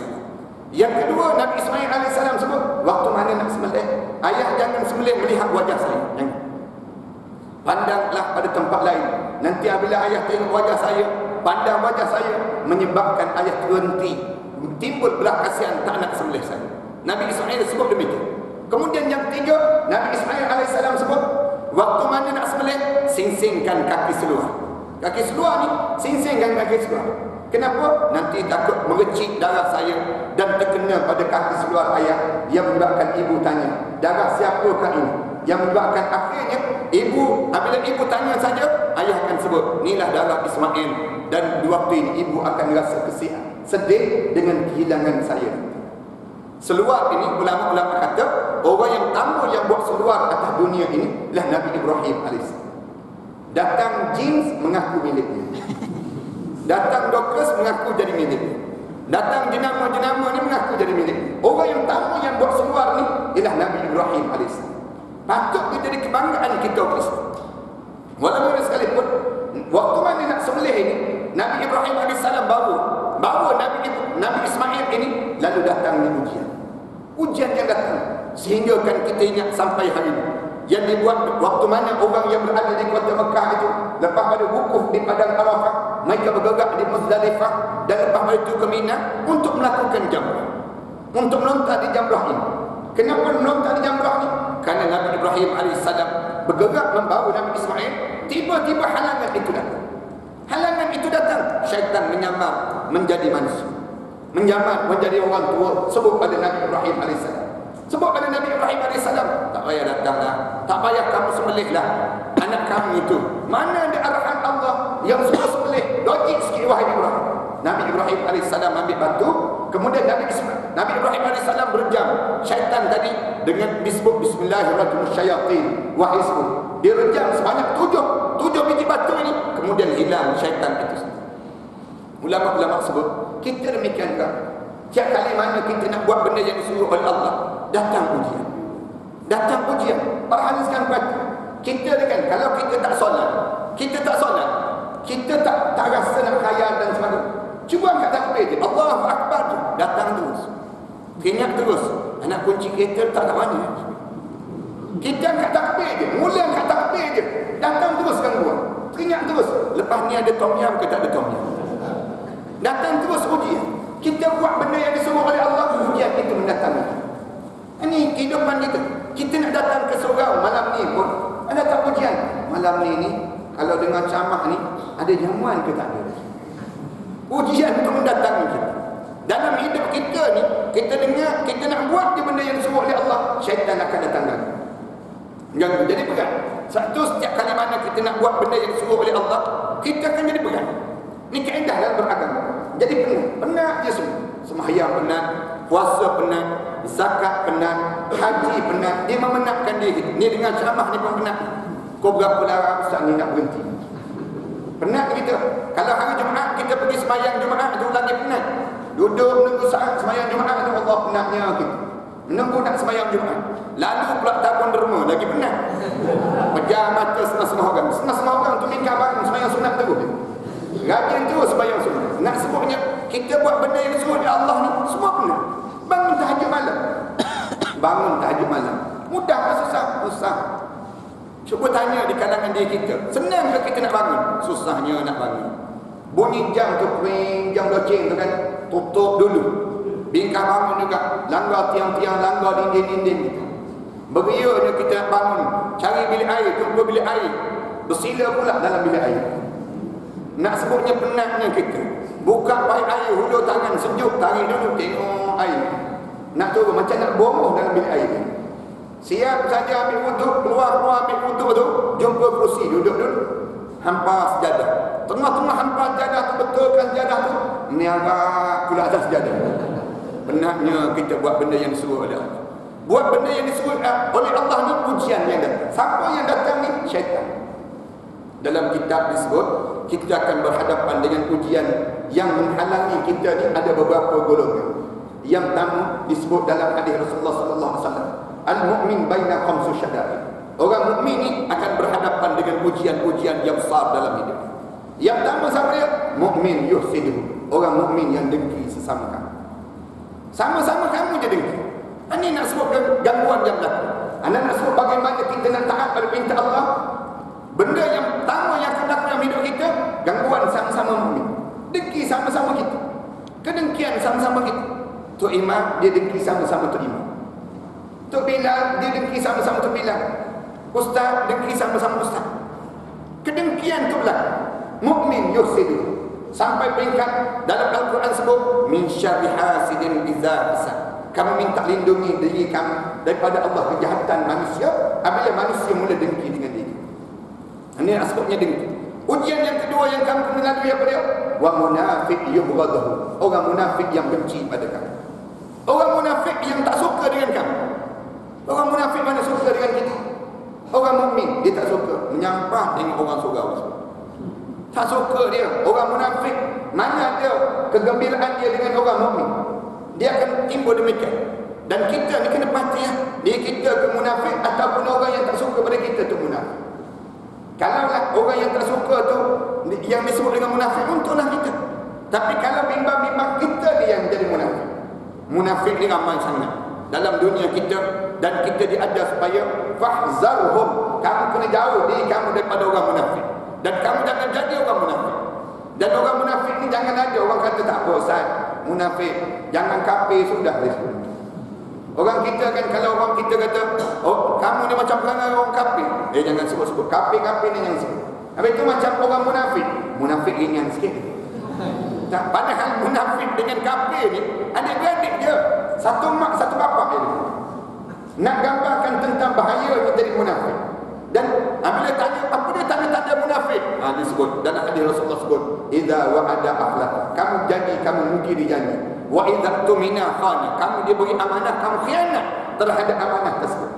Yang kedua, Nabi Ismail AS sebut, waktu mana nak sembelih, ayah jangan sembelih melihat wajah saya. Jangan. Pandanglah pada tempat lain. Nanti apabila ayah tengok wajah saya, pandang wajah saya, menyebabkan ayah terhenti, timbul belas kasihan, tak nak sembelih saya. Nabi Ismail sebut demikian. Kemudian yang ketiga, Nabi Ismail AS sebut, waktu mana nak sembelih, singsingkan kaki seluar. Kaki seluar ni, singsingkan kaki seluar. Kenapa? Nanti takut mengecik darah saya dan terkena pada kaki seluar ayah, yang menyebabkan ibu tanya, darah siapakah ini? Yang menyebabkan akhirnya ibu, apabila ibu tanya saja, ayah akan sebut, inilah darah Ismail. Dan di waktu ini ibu akan rasa kesian, sedih dengan kehilangan saya. Seluar ini, ulama-ulama kata, orang yang pertama yang buat seluar atas dunia ini adalah Nabi Ibrahim AS. Datang jins mengaku miliknya. Datang Dorcas mengaku jadi milik. Datang jenama-jenama ni mengaku jadi milik. Orang yang tamu yang buat seluar ni ialah Nabi Ibrahim AS. Patut dia jadi kebanggaan kita Kristian. Walaupun sekalipun waktu mana nak sembelih ini, Nabi Ibrahim AS bawa Nabi Ismail ini, lalu datang ujian. Ujian yang datang sehingga kan kita ingat sampai hari ini. Yang dibuat waktu mana orang yang berada di kota Mekah itu, lepas pada wukuf di padang Arafah, mereka bergerak di Muzdalifah, dan lepas pada itu ke Mina untuk melakukan jamrah, untuk melontar di jamrah ini. Kenapa melontar di jamrah ini? Kerana Nabi Ibrahim AS bergerak membawa Nabi Ismail. Tiba-tiba halangan itu datang. Halangan itu datang, syaitan menyamar menjadi manusia, menyamar menjadi orang tua. Sebut pada Nabi Ibrahim AS, sebut pada Nabi Ibrahim AS, tak payah datanglah, tak payah kamu sembelihlah anak kamu itu. Mana ada arahan Allah yang suruh sembelih? Logik sikit wahai Ibrahim. Nabi Ibrahim AS ambil batu, kemudian Nabi Ibrahim AS berjam syaitan tadi dengan disebut Bismillahirrahmanirrahim wa hisbu. Dia rejam sebanyak tujuh biji batu ini, kemudian hilang syaitan itu. Ulama-ulama sebut kita demikian juga. Setiap kali mana kita nak buat benda yang disuruh oleh Allah, datang ujian. Datang ujian. Perhatikan batu. Kita dengan kalau kita tak solat, kita tak rasa nak khayal dan sebagainya. Cuba angkat takbir je, Allahu Akbar je, datang terus. Ingat terus, anak kunci kereta tak kat mana. Kita angkat takbir je, mula angkat takbir je, datang terus gangguan. Teringat terus, lepas ni ada tom yam ke tak ada tom yam. Datang terus ujian. Kita buat benda yang disuruh oleh Allah, ujian itu mendatangi. Ini kehidupan kita. Kita nak datang ke surau malam ni pun ada tak ujian. Malam ni kalau dengar ceramah ni, ada jamuan ke tak ada? Ujian itu mendatangi kita. Dalam hidup kita ni, kita dengar, kita nak buat dia benda yang disuruh oleh Allah, syaitan akan datang lagi. Jadi berat. Setiap kali mana kita nak buat benda yang disuruh oleh Allah, kita akan jadi berat. Ini kaedah dalam beragama. Jadi penat dia semua. Sembahyang penat, puasa penat, zakat penat, haji penat. Dia memenatkan diri. Ni dengan ceramah ni pun penat. Kau berapa lama Ustaz ni nak berhenti? Penat kita. Kalau hari Jumaat kita pergi sembahyang Jumaat tu lagi penat. Duduk menunggu saat sembahyang Jumaat tu, Allah penatnya kita. Menunggu nak sembahyang Jumaat. Lalu pula tabun derma lagi penat. Pejam mata semua orang. Semua orang tu mingkar bangun sembahyang sunat terus. Rajin terus sembahyang sunat. Nak sebutnya kita buat benda yang disuruh oleh Allah ni semua penat. Bangun tahajud malam. Bangun tahajud malam. Mudah ke susah? Susah. Cuba tanya di kalangan diri kita, senang ke kita nak bangun? Susahnya nak bangun. Bunyi jam tu, jam loceng tu kan, tutup dulu. Bingkai bangun juga, langgar tiang-tiang, langgar dinding-dinding gitu. Berianya kita nak bangun, cari bilik air, tunggu bilik air, bersila pula dalam bilik air. Nak sebutnya penatnya kita. Buka baik air, hulur tangan sejuk, tarik dulu, tengok air. Nak turun macam nak bomoh dalam bilik air. Siap saja ambil wuduk, keluar ambil wuduk tu, jumpa kerusi, duduk dulu. Hampa sejadah. Tengah-tengah hampa sejadah tu, betulkan sejadah tu, niaga pula atas sejadah. Penatnya kita buat benda yang disuruh oleh Allah. Buat benda yang disuruh oleh Allah ni ujian yang datang. Siapa yang datang ni? Syaitan. Dalam kitab disebut, kita akan berhadapan dengan ujian yang menghalangi kita ni ada beberapa golongan. Yang pertama disebut dalam hadis Rasulullah sallallahu alaihi wasallam. Al-mu'min baina khamsu syada'id. Orang mukmin ni akan berhadapan dengan ujian-ujian yang besar dalam hidup. Yang pertama siapa dia? Mukmin yuhsidu. Orang mukmin yang dengki sesama kamu. Sama-sama kamu je dengki. Ini nak sebut gangguan yang berlaku. Anda nak sebut bagaimana kita nak taat pada perintah Allah. Benda yang pertama yang akan berlaku dalam hidup kita, gangguan sama-sama mukmin. Dengki sama-sama kita. Kedengkian sama-sama kita. Tok Imam dia dengki sama-sama Tok Imam. Tok Bilal dia dengki sama-sama Tok Bilal. Ustaz dengki sama-sama Ustaz. Kedengkian tu berlaku. Mukmin yuhsidu. Sampai peringkat dalam Al-Quran sebut min syarri hasidin idza hasad. Kami minta lindungi diri kami daripada Allah kejahatan manusia apabila manusia mula dengki dengan diri. Ini aspeknya dengki. Ujian yang kedua yang kamu kena lalui apa dia? Wa munafiq yubghadahu. Orang munafik yang benci pada kamu. Orang munafik yang tak suka dengan kamu. Orang munafik mana suka dengan kita? Orang mukmin dia tak suka menyampah dengan orang surau. Tak suka dia. Orang munafik, mana ada kegembiraan dia dengan orang mukmin. Dia akan timbul demikian. Dan kita ni kena pasti dia kita ke munafik ataupun orang yang tak suka pada kita tu munafik. Kalaulah orang yang tak suka tu yang disebut dengan munafik, untunglah kita. Tapi kalau bimbang-bimbang kita dia yang jadi munafik. Munafik ni ramai sangat dalam dunia kita, dan kita diajar supaya fahzarhum, kamu kena jauh diri kamu daripada orang munafik, dan kamu jangan jadi orang munafik. Dan orang munafik ni jangan ada orang kata tak apa Ustaz, munafik jangan kafir sudah. Orang kita kan, kalau orang kita kata oh kamu ni macam perangai orang kafir, jangan sebut-sebut kafir-kafir ni jangan sebut. Habis itu macam orang munafik, munafik ringan sikit. Tak, padahal munafik dengan kafir ni adik-beradik dia, satu mak satu bapak dia. Nak gambarkan tentang bahaya menjadi munafik. Dan bila tanya apa dia tanda-tanda munafik, disebut dalam hadis Rasulullah sebut, idza wa'ada akhlaq, kamu janji kamu mungkiri janji, wa idza tumina khana, kamu diberi amanah kamu khianat terhadap amanah tersebut,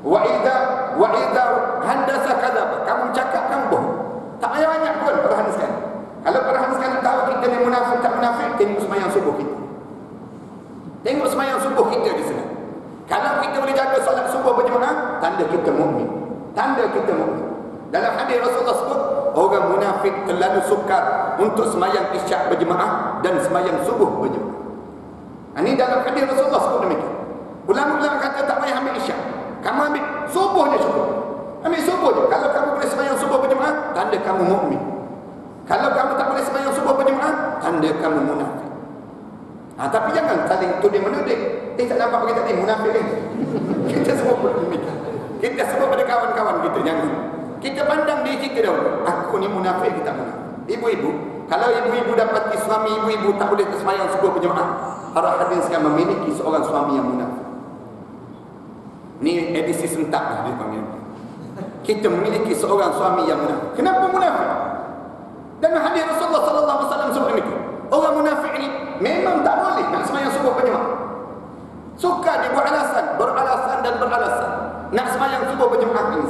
wa idza hadatsa kadzab, kamu cakap kamu bohong. Tak payah banyak pun perhatian sekali. Kalau perhatian sekali tahu kita ni munafik tak munafik, tengok sembahyang subuh kita. Tengok sembahyang subuh kita di sana. Kalau kita boleh jaga solat subuh berjemaah, tanda kita mukmin. Tanda kita mukmin. Dalam hadis Rasulullah sebut, orang munafik terlalu sukar untuk sembahyang isyak berjemaah dan sembahyang subuh berjemaah. Ini dalam hadis Rasulullah sebut demikian. Ulama-ulama kata tak payah ambil isyak, kamu ambil subuh je cukup. Ambil subuh je. Kalau kamu boleh sembahyang subuh berjemaah, tanda kamu mukmin. Kalau kamu tak boleh sembahyang subuh berjemaah, tanda kamu munafik. Tapi jangan saling tuduh menuding. Tak nampak kita ni munafik ni. Kita semua demikian. Kita sebut pada kawan-kawan kita, jangan. Kita pandang diri kita dahulu. Aku ni munafik, kita munafik. Ibu-ibu, kalau ibu-ibu dapati suami ibu-ibu tak boleh sembahyang subuh berjemaah, para hadirin sekalian memiliki seorang suami yang munafik. Ni edisi sentak lah dia panggil. Kita memiliki seorang suami yang munafik. Kenapa munafik? Dan hadis Rasulullah sallallahu alaihi wasallam sebut demikian. Orang munafik ni memang tak boleh nak sembahyang subuh berjemaah. Suka dia buat beralasan dan beralasan nak sembahyang subuh berjemaah ini.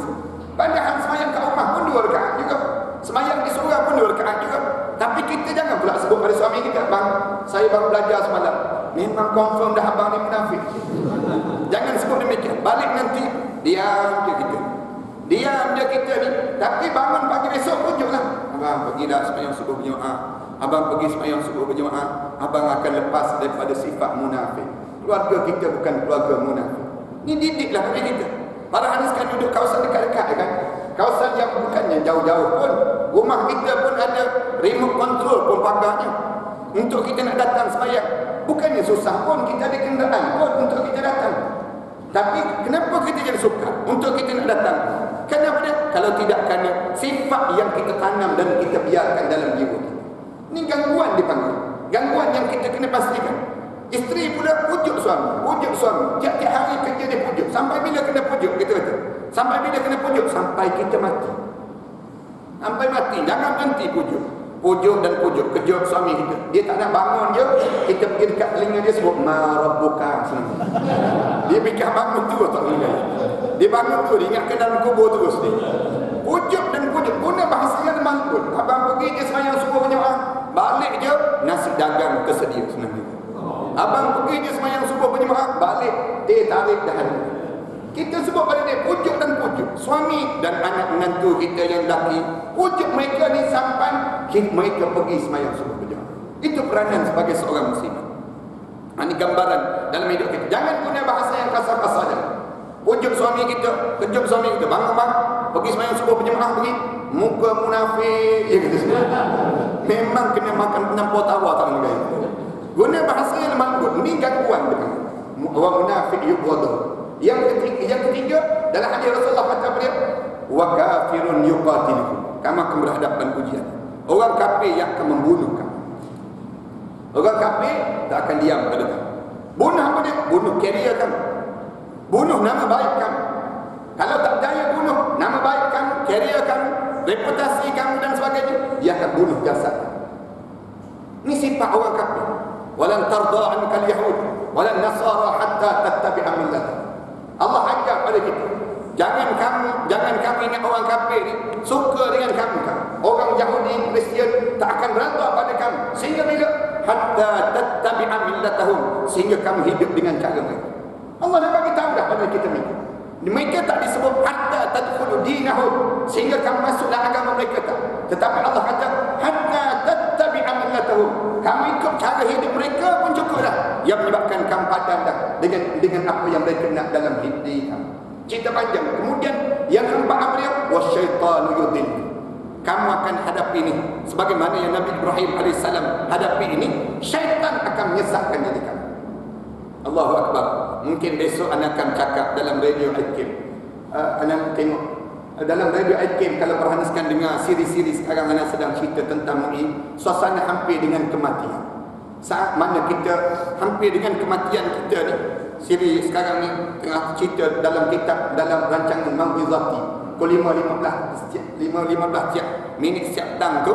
Padahal sembahyang kat rumah pun 2 rakaat juga. Sembahyang di surau pun 2 rakaat juga. Tapi kita jangan pula sebut pada suami kita, bang, saya baru belajar semalam. Memang confirm dah abang ni munafik. Jangan sebut demikian. Balik nanti diam je kita. Diam je kita ni. Tapi bangun pagi besok pujuklah. Abang pergi dah sembahyang subuh berjemaah. Abang pergi sembahyang subuh berjemaah. Abang akan lepas daripada sifat munafik. Keluarga kita bukan keluarga munafik. Ni didiklah kepada kita. Para hadis kan duduk kawasan dekat-dekat kan. Kawasan yang bukannya jauh-jauh pun. Rumah kita pun ada remote control pun pagarnya. Untuk kita nak datang sembahyang. Bukannya susah pun, kita ada kenderaan pun untuk kita datang. Tapi kenapa kita jadi sukar untuk kita nak datang? Kenapa dia? Kalau tidak kerana sifat yang kita tanam dan kita biarkan dalam jiwa kita. Ini gangguan dipanggil. Gangguan yang kita kena pastikan. Isteri pula pujuk suami. Tiap-tiap hari kerja dia pujuk. Sampai bila kena pujuk, kita kata. Sampai bila kena pujuk? Sampai kita mati. Sampai mati. Jangan berhenti pujuk. Pujuk dan pujuk. Kejut suami kita. Dia tak nak bangun je. Kita pergi dekat telinga dia sebut, Ma Rabbuka. Dia fikir bangun terus tak telinga. Dia bangun terus. Dia ingatkan dalam kubur terus ni. Pujuk dan pujuk. Guna bahasa yang mangkut. Abang pergi je sembahyang subuh berjemaah. Balik je, nasi dagang tersedia sebenarnya. Abang pergi je sembahyang subuh berjemaah, balik teh tarik dah ada. Kita sebut pada dia pujuk dan pujuk. Suami dan anak menantu kita yang lelaki, pujuk mereka ni sampai mereka pergi sembahyang subuh berjemaah. Itu peranan sebagai seorang muslim. Ini gambaran dalam hidup kita. Jangan guna bahasa yang kasar-kasar je. Pujuk suami kita, kejut suami kita, bangun bang, pergi sembahyang subuh berjemaah, pergi. Muka munafik je kita semua. Memang kena makan penampau tawa tak nak gaya. Guna bahasa yang lembut. Ini gangguan depan. Orang munafik yuqadar. Yang ketiga dalam hadis Rasulullah kata apa dia? Wa kafirun yuqatilukum. Kamu akan berhadapan ujian. Orang kafir yang akan membunuh kamu. Orang kafir tak akan diam pada kamu. Bunuh apa dia? Bunuh karier kamu. Bunuh nama baik kamu. Kalau tak daya bunuh nama baik kamu, karier kamu, reputasi kamu dan sebagainya, dia akan bunuh jasad kamu. Ini sifat orang kafir. Walan tarda ankal yahud walan nasara hatta tattabi'a millatahum. Allah ajar pada kita, jangan kamu ingat orang kafir ni suka dengan kamu. Orang Yahudi Kristian tak akan redha pada kamu. Sehingga bila hatta tattabi'a millatahum, sehingga kamu hidup dengan cara mereka. Allah dah bagi tahu dah pada kita mereka. Mereka tak disebut hatta tadkhulu dinahum, sehingga kamu masuk dalam agama mereka tak. Tetapi Allah kata hatta tattabi'a millatahum, kamu ikut cara hidup mereka pun cukup dah. Yang menyebabkan kamu padan dah dengan apa yang mereka nak dalam hidup kamu. Cerita panjang. Kemudian yang keempat apa dia? Wasyaitanu yudil. Kamu akan hadapi ini sebagaimana yang Nabi Ibrahim AS hadapi ini. Syaitan akan menyesatkan diri kamu. Allahu Akbar. Mungkin besok anak akan cakap dalam radio IKIM. Anak tengok dalam radio IKIM, kalau perhanaskan dengar siri-siri sekarang anak sedang cerita tentang ini. Suasana hampir dengan kematian. Saat mana kita hampir dengan kematian kita ni, siri sekarang ni tengah cerita dalam kitab, dalam rancangan Mau'izati pukul 5.15 tiap minit setiap dang tu,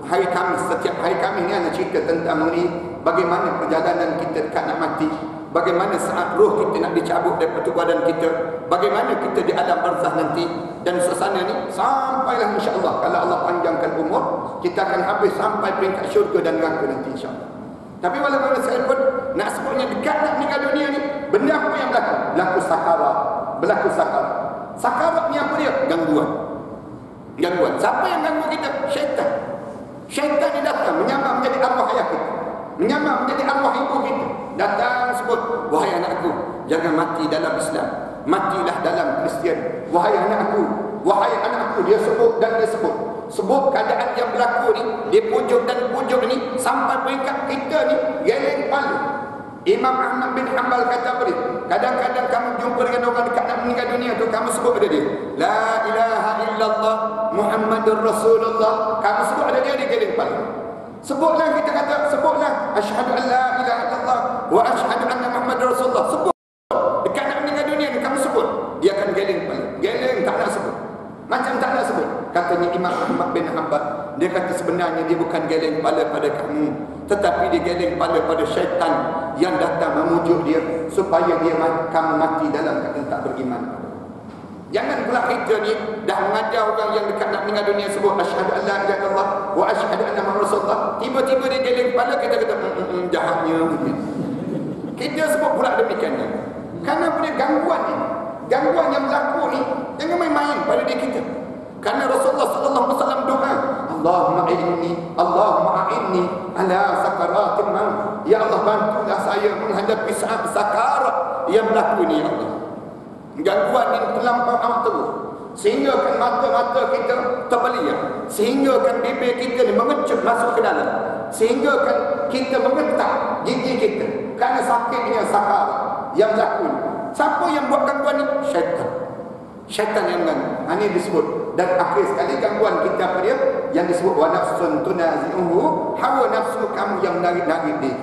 hari Khamis, setiap hari Khamis ni anak cerita tentang ni, bagaimana perjalanan kita dekat nak mati, bagaimana saat roh kita nak dicabut daripada tubuh badan kita, bagaimana kita di alam barzah nanti. Dan suasana ni sampailah insya-Allah, kalau Allah panjangkan umur, kita akan habis sampai peringkat syurga dan neraka nanti insya-Allah. Tapi walaupun sekalipun nak sebutnya dekat nak meninggal dunia ni, benda apa yang berlaku? Berlaku sakarat. Berlaku sakarat. Sakarat ni apa dia? Gangguan. Gangguan. Siapa yang ganggu kita? Syaitan. Syaitan ni datang menyamar menjadi arwah ayah kita, menyamar menjadi arwah ibu kita. Datang sebut, wahai anakku, jangan mati dalam Islam, matilah dalam Kristian. Wahai anakku, wahai anakku, dia sebut dan dia sebut keadaan yang berlaku ni, dia pujuk dan pujuk ni, sampai peringkat kita ni geleng kepala. Imam Ahmad bin Hanbal kata apa dia? Kadang-kadang kamu jumpa dengan orang dekat nak meninggal dunia tu, kamu sebut pada dia, la ilaha illallah Muhammadur Rasulullah, kamu sebut pada dia, dia geleng kepala. Sebutlah, kita kata sebutlah asyhadu an la ilaha illallah wa asyhadu anna Muhammadar Rasulullah, sebut dekat nak meninggal dunia ni, kamu sebut, dia akan geleng kepala. Geleng, tak nak sebut, macam tak nak sebut. Katanya Imam Ahmad bin Hanbal, dia kata sebenarnya dia bukan geleng kepala pada kamu, tetapi dia geleng kepala pada syaitan yang datang memujuk dia supaya kamu mati dalam keadaan tak beriman. Jangan pula kita ni dah mengajar orang yang dekat nak meninggal dunia sebut asyhadu an la ilaha illallah wa asyhadu anna Muhammadar Rasulullah, tiba-tiba dia geleng kepala, kita kata jahatnya. Kita sebut pula demikian. Kerana punya gangguan ni, gangguan yang berlaku ni, jangan main-main pada diri kita. Kerana Rasulullah sallallahu alaihi wasallam doa, Allahumma a'inni ala sakaratil maut. Ya Allah, bantulah saya menghadapi saat sakarat yang berlaku ni ya Allah. Gangguan yang terlampau amat teruk, sehingga kan mata-mata kita terbeliak, sehingga kan bibir kita ni mengecut masuk ke dalam, sehingga kan kita mengetak gigi kita kerana sakitnya sakarat yang berlaku. Siapa yang buat gangguan ni? Syaitan. Syaitan yang ganggu. Ini disebut. Dan akhir sekali gangguan kita apa dia? Yang disebut wa nafsun tunazi'uhu, hawa nafsu kamu yang menarik-narik dia.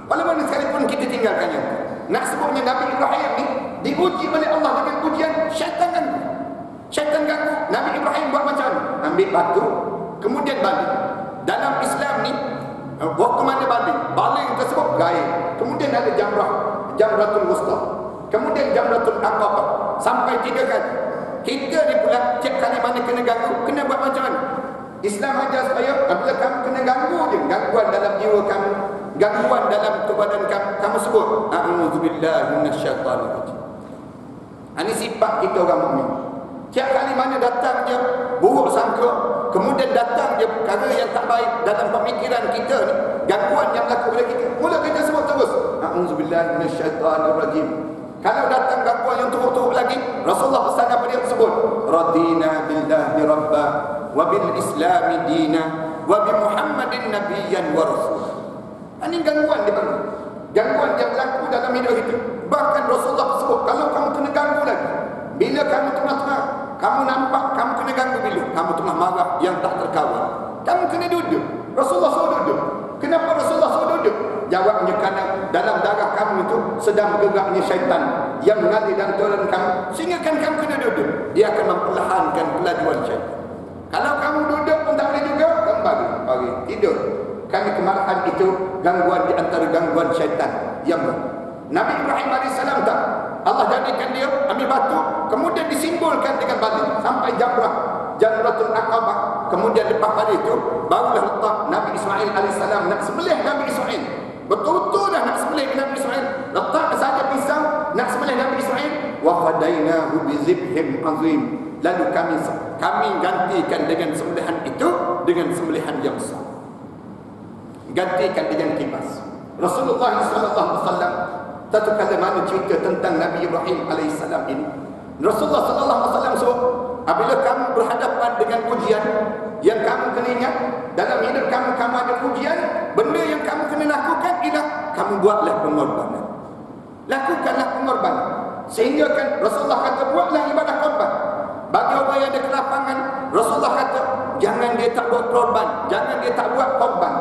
Walaupun sekalipun kita tinggalkannya. Nak sebutnya Nabi Ibrahim ni diuji oleh Allah dengan ujian syaitan ganggu. Syaitan ganggu. Nabi Ibrahim buat macam mana? Ambil batu, kemudian baling. Dalam Islam ni, waktu mana baling? Baling tersebut gaib. Kemudian ada jamratul wusta. Kemudian jamratul aqabah. Sampai 3 kali. Kita ni pula tiap kali mana kena ganggu, kena buat macam mana? Islam ajar supaya apabila kamu kena ganggu je, gangguan dalam jiwa kamu, gangguan dalam badan kamu, kamu sebut a'udzubillahi minasyaitanir rajim. Ini sifat kita orang mukmin. Tiap kali mana datang je buruk sangka, kemudian datang je perkara yang tak baik dalam pemikiran kita ni, gangguan yang berlaku pada kita, mula kita sebut terus a'udzubillahi minasyaitanir rajim. Kalau datang gangguan yang teruk-teruk lagi, Rasulullah pesan apa dia sebut? Radina billahi rabba wa bil islami dina wa bi Muhammadin nabiyyan wa rasul. Ini gangguan dia panggil. Gangguan yang berlaku dalam hidup kita. Bahkan Rasulullah sebut, kalau kamu kena ganggu lagi, bila kamu tengah-tengah, kamu nampak kamu kena ganggu bila? Kamu tengah marah yang tak terkawal, kamu kena duduk. Rasulullah suruh duduk. Kenapa Rasulullah suruh duduk? Jawabnya kerana dalam darah kamu itu sedang geraknya syaitan yang mengalir dalam tubuh kamu, sehingga kan kamu kena duduk. Dia akan memperlahankan kelajuan syaitan. Kalau kamu duduk pun tak boleh juga, kamu bagi tidur. Kerana kemarahan itu gangguan di antara gangguan syaitan yang Nabi Ibrahim AS tak, Allah jadikan dia ambil batu, kemudian disimbolkan dengan baling sampai jamratul aqabah. kemudian lepas pada itu barulah letak Nabi Ismail alaihissalam nak sembelih Nabi Ismail. Betul-betul dah nak sembelih Nabi Ismail, letak saja pisau nak sembelih Nabi Ismail. Wa fadainahu bizibhim azim. Lalu kami gantikan dengan sembelihan itu dengan sembelihan yang besar. Gantikan dengan kibas. Rasulullah SAW satu kali mana cerita tentang Nabi Ibrahim alaihissalam ini. Rasulullah SAW sebut, apabila kamu berhadapan dengan ujian yang kamu kena ingat dalam hidup kamu ada ujian, benda yang kamu kena lakukan ialah kamu buatlah pengorbanan. Lakukanlah pengorbanan. Sehingga kan Rasulullah kata buatlah ibadah korban. Bagi orang yang ada kelapangan, Rasulullah kata jangan dia tak buat korban, jangan dia tak buat korban.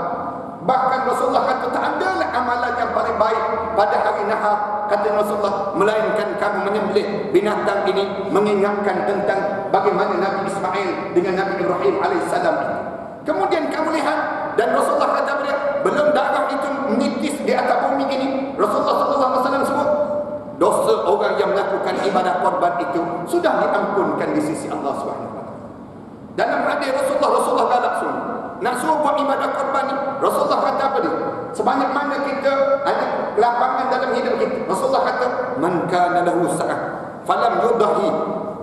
Bahkan Rasulullah kata tak ada lah amalan yang paling baik pada hari nahar, kata Rasulullah, melainkan kamu menyembelih binatang ini mengingatkan tentang bagaimana Nabi Ismail dengan Nabi Ibrahim alaihissalam ini. Kemudian kamu lihat, dan Rasulullah kata dia, belum darah itu menitis di atas bumi ini, Rasulullah SAW sebut dosa orang yang melakukan ibadah korban itu sudah diampunkan di sisi Allah SWT. Dalam hadis Rasulullah galak suruh nak suruh buat ibadah korban ni. Rasulullah kata apa dia? Sebanyak mana kita ada kelapangan dalam hidup kita, Rasulullah kata man kana lahu sa'ah falam yudahi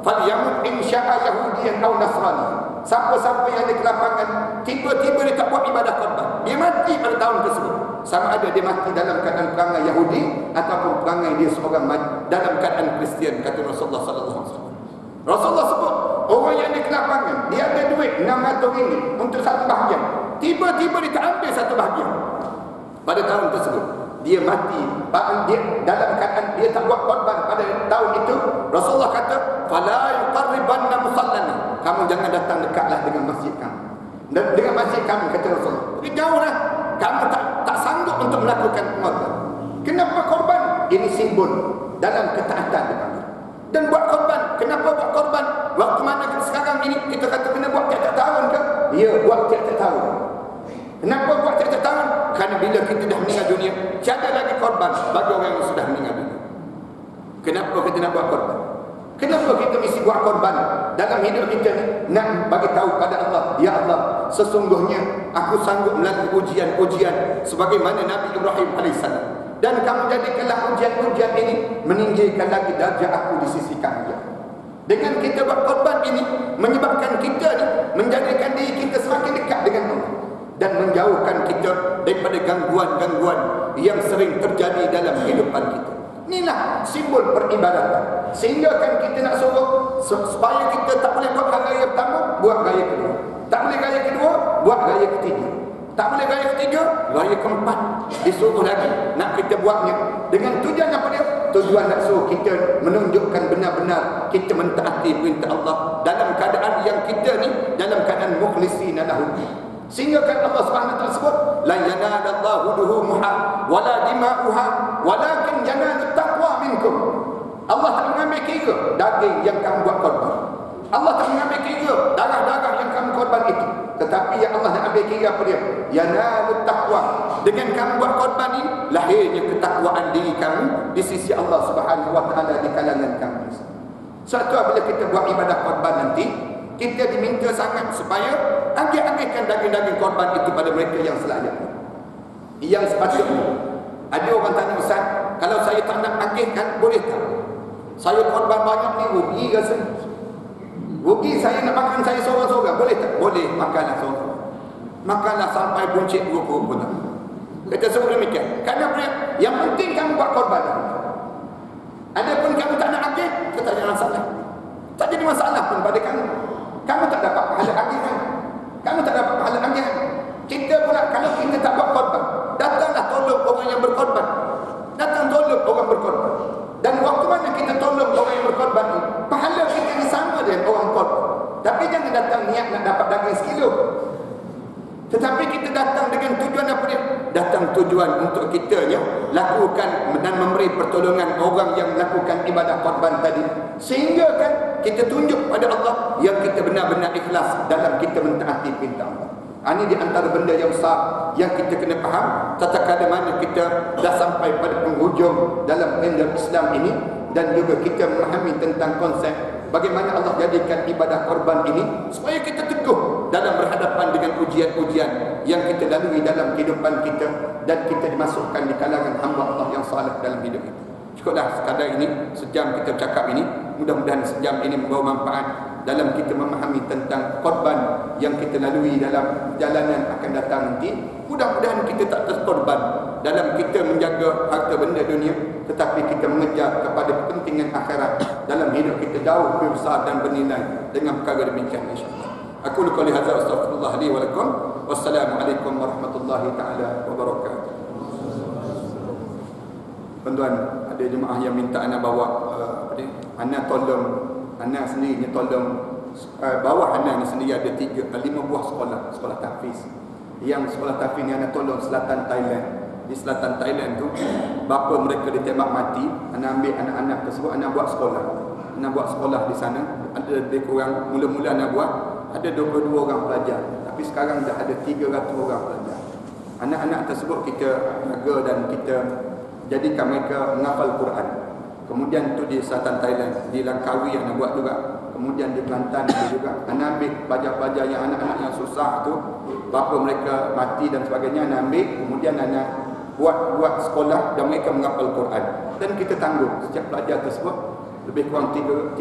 falyamut in sya'a yahudiyan aw nasrani. Siapa-siapa yang ada kelapangan tiba-tiba dia tak buat ibadah korban, dia mati pada tahun tersebut, sama ada dia mati dalam keadaan perangai Yahudi ataupun perangai dia seorang dalam keadaan Kristian, kata Rasulullah sallallahu alaihi wasallam. Rasulullah sebut orang yang ada kelapangan, dia ada duit RM600 untuk satu bahagian, tiba-tiba dia tak ambil satu bahagian pada tahun tersebut, dia mati dia dalam keadaan dia tak buat korban pada tahun itu. Rasulullah kata fala yuqarribanna musallana, kamu jangan datang dekatlah dengan masjid kami, dengan masjid kami, kata Rasulullah. Jadi jauhlah, kamu tak sanggup untuk melakukan korban. Kenapa korban? Ini simbol dalam ketaatan dipanggil. Dan buat korban, kenapa buat korban? Waktu mana sekarang ini kita kata kena buat tiap-tiap tahun ke? Ya, buat tiap-tiap tahun. Kenapa buat tiap-tiap tahun? Kerana bila kita dah meninggal dunia, tiada lagi korban bagi orang yang sudah meninggal dunia. Kenapa kita nak buat korban? Kenapa kita mesti buat korban dalam hidup kita ni? Nak bagi tahu pada Allah, ya Allah, sesungguhnya aku sanggup melalui ujian-ujian sebagaimana Nabi Ibrahim alaihissalam. Dan kamu jadikanlah ujian-ujian ini meninggikan lagi darjah aku di sisi kamu. Dengan kita buat korban ini menyebabkan kita ni menjadikan diri kita semakin dekat dengan Allah dan menjauhkan kita daripada gangguan-gangguan yang sering terjadi dalam kehidupan kita. Inilah simbol peribadatan. Sehingga kan kita nak suruh supaya kita tak boleh buat gaya pertama, buat gaya kedua. Tak boleh gaya kedua, buat gaya ketiga. Tak boleh gaya ketiga, gaya keempat disuruh lagi nak kita buatnya. Dengan tujuan apa dia? Tujuan nak suruh kita menunjukkan benar-benar kita mentaati perintah Allah dalam keadaan yang kita ni dalam keadaan mukhlishina lahu. Sehingga kan Allah Subhanahu wa taala sebut la yanadallahu duhumuha wala dima'uha walakin yanalut taqwa minkum. Allah tak mengambil kira daging yang kamu buat korban. Allah tak mengambil kira darah-darah yang kamu korban itu. Tetapi yang Allah nak ambil kira apa dia? Yanalut taqwa. Dengan kamu buat korban ini, lahirnya ketakwaan diri kamu di sisi Allah Subhanahu wa taala di kalangan kamu. Suatu bila kita buat ibadah korban nanti, kita diminta sangat supaya agih-agihkan daging-daging korban itu pada mereka yang selayaknya, yang sepatutnya. Ada orang tanya, Ustaz, kalau saya tak nak agihkan, boleh tak? Saya korban banyak ni, rugi rasanya. Rugi saya nak makan saya seorang-seorang, boleh tak? Boleh, makanlah seorang. Makanlah sampai buncit ruku pun tak. Kita sebut demikian. Kerana yang penting kamu buat korban. Adapun kamu tak nak agih, kita tak ada masalah. Tak jadi masalah pun pada kamu. Kamu tak dapat pahala agihan. Kamu tak dapat pahala agihan. Kita pula kalau kita tak buat korban, datanglah tolong orang yang berkorban. Datang tolong orang berkorban. Dan waktu mana kita tolong orang yang berkorban ini, pahala kita ni sama dengan orang korban. Tapi jangan datang niat nak dapat daging sekilo. Tetapi kita datang dengan tujuan apa dia? Datang tujuan untuk kita lakukan dan memberi pertolongan orang yang melakukan ibadah korban tadi. Sehingga kan kita tunjuk pada Allah yang kita benar-benar ikhlas dalam kita mentaati perintah Allah. Ini di antara benda yang besar yang kita kena faham tatkala mana kita dah sampai pada penghujung dalam kalender Islam ini, dan juga kita memahami tentang konsep bagaimana Allah jadikan ibadah korban ini supaya kita teguh dalam berhadapan dengan ujian-ujian yang kita lalui dalam kehidupan kita, dan kita dimasukkan di kalangan hamba Allah yang saleh dalam hidup kita. Cukuplah sekadar ini, sejam kita bercakap ini. Mudah-mudahan sejam ini membawa manfaat dalam kita memahami tentang korban yang kita lalui dalam perjalanan akan datang nanti. Mudah-mudahan kita tak terkorban dalam kita menjaga harta benda dunia, tetapi kita mengejar kepada kepentingan akhirat dalam hidup kita jauh lebih besar dan bernilai dengan perkara demikian, insya-Allah. Aku qali hadza astaghfirullah li wa lakum. Wassalamualaikum warahmatullahi taala wabarakatuh. Tuan-tuan, ada jemaah yang minta ana bawa ana tolong, ana sendiri ni tolong bawah ana ni sendiri ada 5 buah sekolah tahfiz. Yang sekolah tahfiz ni ana tolong selatan Thailand. Di selatan Thailand tu bapa mereka ditembak mati, ana ambil anak-anak tersebut, ana buat sekolah. Ana buat sekolah di sana. Ada lebih kurang, mula-mula ana buat ada 22 orang pelajar, tapi sekarang dah ada 300 orang pelajar. Anak-anak tersebut kita jaga dan kita jadikan mereka menghafal Quran. Kemudian tu di selatan Thailand, di Langkawi anak buat juga. Kemudian di Kelantan juga. Anak ambil pelajar-pelajar yang anak-anak yang susah tu, bapa mereka mati dan sebagainya, anak ambil. Kemudian anak buat sekolah dan mereka menghafal Quran. Dan kita tanggung setiap pelajar tersebut lebih kurang 3,500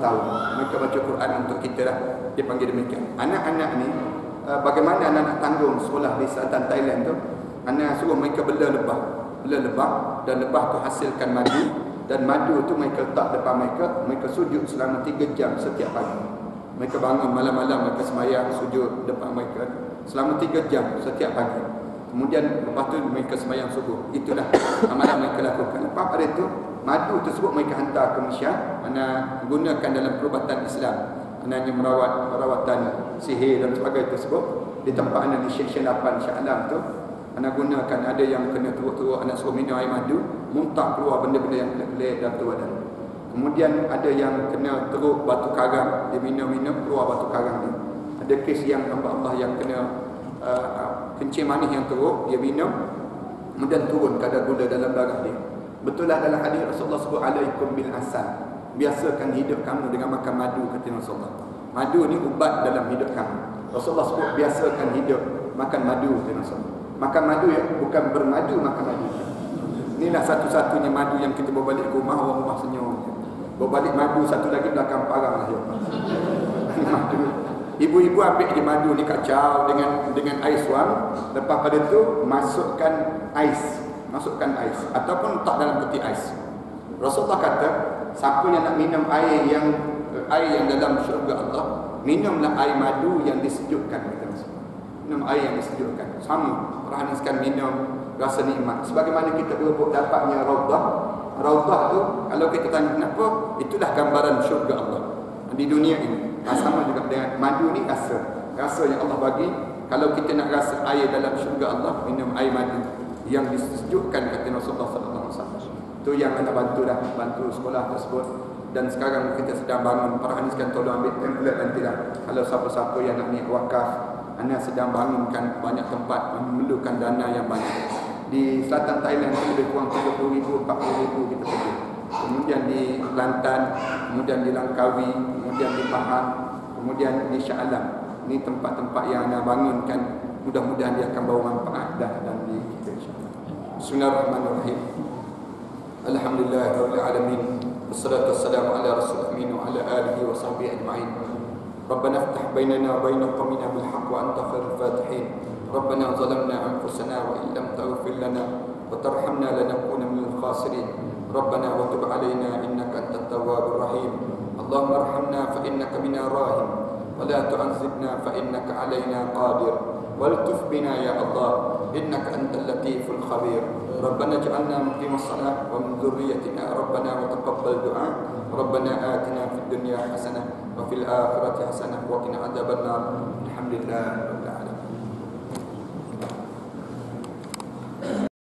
tahun mereka baca Quran untuk kita dah. Dia panggil demikian. Anak-anak ni bagaimana anak-anak tanggung sekolah di selatan Thailand tu, anak suruh mereka bela lebah, dan lebah tu hasilkan madu, dan madu tu mereka letak depan mereka sujud selama 3 jam setiap pagi. Mereka bangun malam-malam, mereka sembahyang sujud depan mereka selama 3 jam setiap pagi. Kemudian lepas tu mereka sembahyang subuh. Itulah amalan mereka lakukan. Lepas pada itu madu tersebut mereka hantar ke Malaysia, mana gunakan dalam perubatan Islam. Anaknya merawatan sihir dan sebagainya tersebut di tempat anak di Syekh 8 Shah Alam tu. Anak gunakan, ada yang kena teruk-teruk, anak suruh minum air madu, muntah keluar benda-benda yang pelik-pelik dalam tu badan. Kemudian ada yang kena teruk batu karang, dia minum-minum keluar batu karang ni. Ada kes yang hamba Allah yang kena kencing manis yang teruk, dia minum, kemudian turun kadar gula dalam darah dia. Betullah dalam hadis Rasulullah sebut alaikum bil asal, biasakan hidup kamu dengan makan madu, kata Rasulullah. Madu ni ubat dalam hidup kamu. Rasulullah sebut biasakan hidup makan madu, kata Rasulullah. Makan madu ya, bukan bermadu, makan madu. Inilah satu-satunya madu yang kita bawa balik ke rumah, orang rumah senyum. Bawa balik madu satu lagi belakang parang lah ya. Madu. Ibu-ibu ambil je madu ni, kacau dengan ais wang. Lepas pada tu masukkan ais ataupun letak dalam peti ais. Rasulullah kata, siapa yang nak minum air yang dalam syurga Allah, minumlah air madu yang disejukkan, kata Rasulullah. Minum air yang disejukkan. Sama, perhaniskan minum, rasa nikmat. Sebagaimana kita berebut dapatnya Raudah. Raudah tu, kalau kita tanya kenapa, itulah gambaran syurga Allah di dunia ini. Sama juga dengan madu ni, rasa yang Allah bagi. Kalau kita nak rasa air dalam syurga Allah, minum air madu yang disejukkan, kata Rasulullah SAW. Itu yang kita bantu sekolah tersebut. Dan sekarang kita sedang bangun, perhaniskan tolong ambil template nanti lah. Kalau siapa-siapa yang nak niat wakaf, anda sedang bangunkan banyak tempat, memerlukan dana yang banyak. Di selatan Thailand itu lebih kurang 30,000, 40,000 kita pergi. Kemudian di Kelantan, kemudian di Langkawi, kemudian di Pahang, kemudian di Shah Alam. Ini tempat-tempat yang anda bangunkan. Mudah-mudahan dia akan bawa manfaat dan di kita, insya-Allah. Bismillahirrahmanirrahim. Alhamdulillahirabbil alamin. Wassalatu wassalamu ala rasulil amin wa ala alihi wa sahbihi ajma'in. Rabbana iftah bainana wa bain qawmina bil haqq wa anta khairul fatihin. Rabbana zalamna anfusana wa in lam taghfir lana wa tarhamna lanakuna minal khasirin. Rabbana wa tub alaina innaka antat tawwabur rahim. Allahumma arhamna fa innaka bina rahim wa la tu'azzibna fa innaka alaina qadir. Waltuf bina ya Allah innaka antal latiful khabir. Rabbana ij'alna muqimas salah wa min dhurriyyatina rabbana wa taqabbal du'a. Rabbana atina fid dunya hasanah wa fil akhirati hasanah wa qina adzabannar. Alhamdulillah.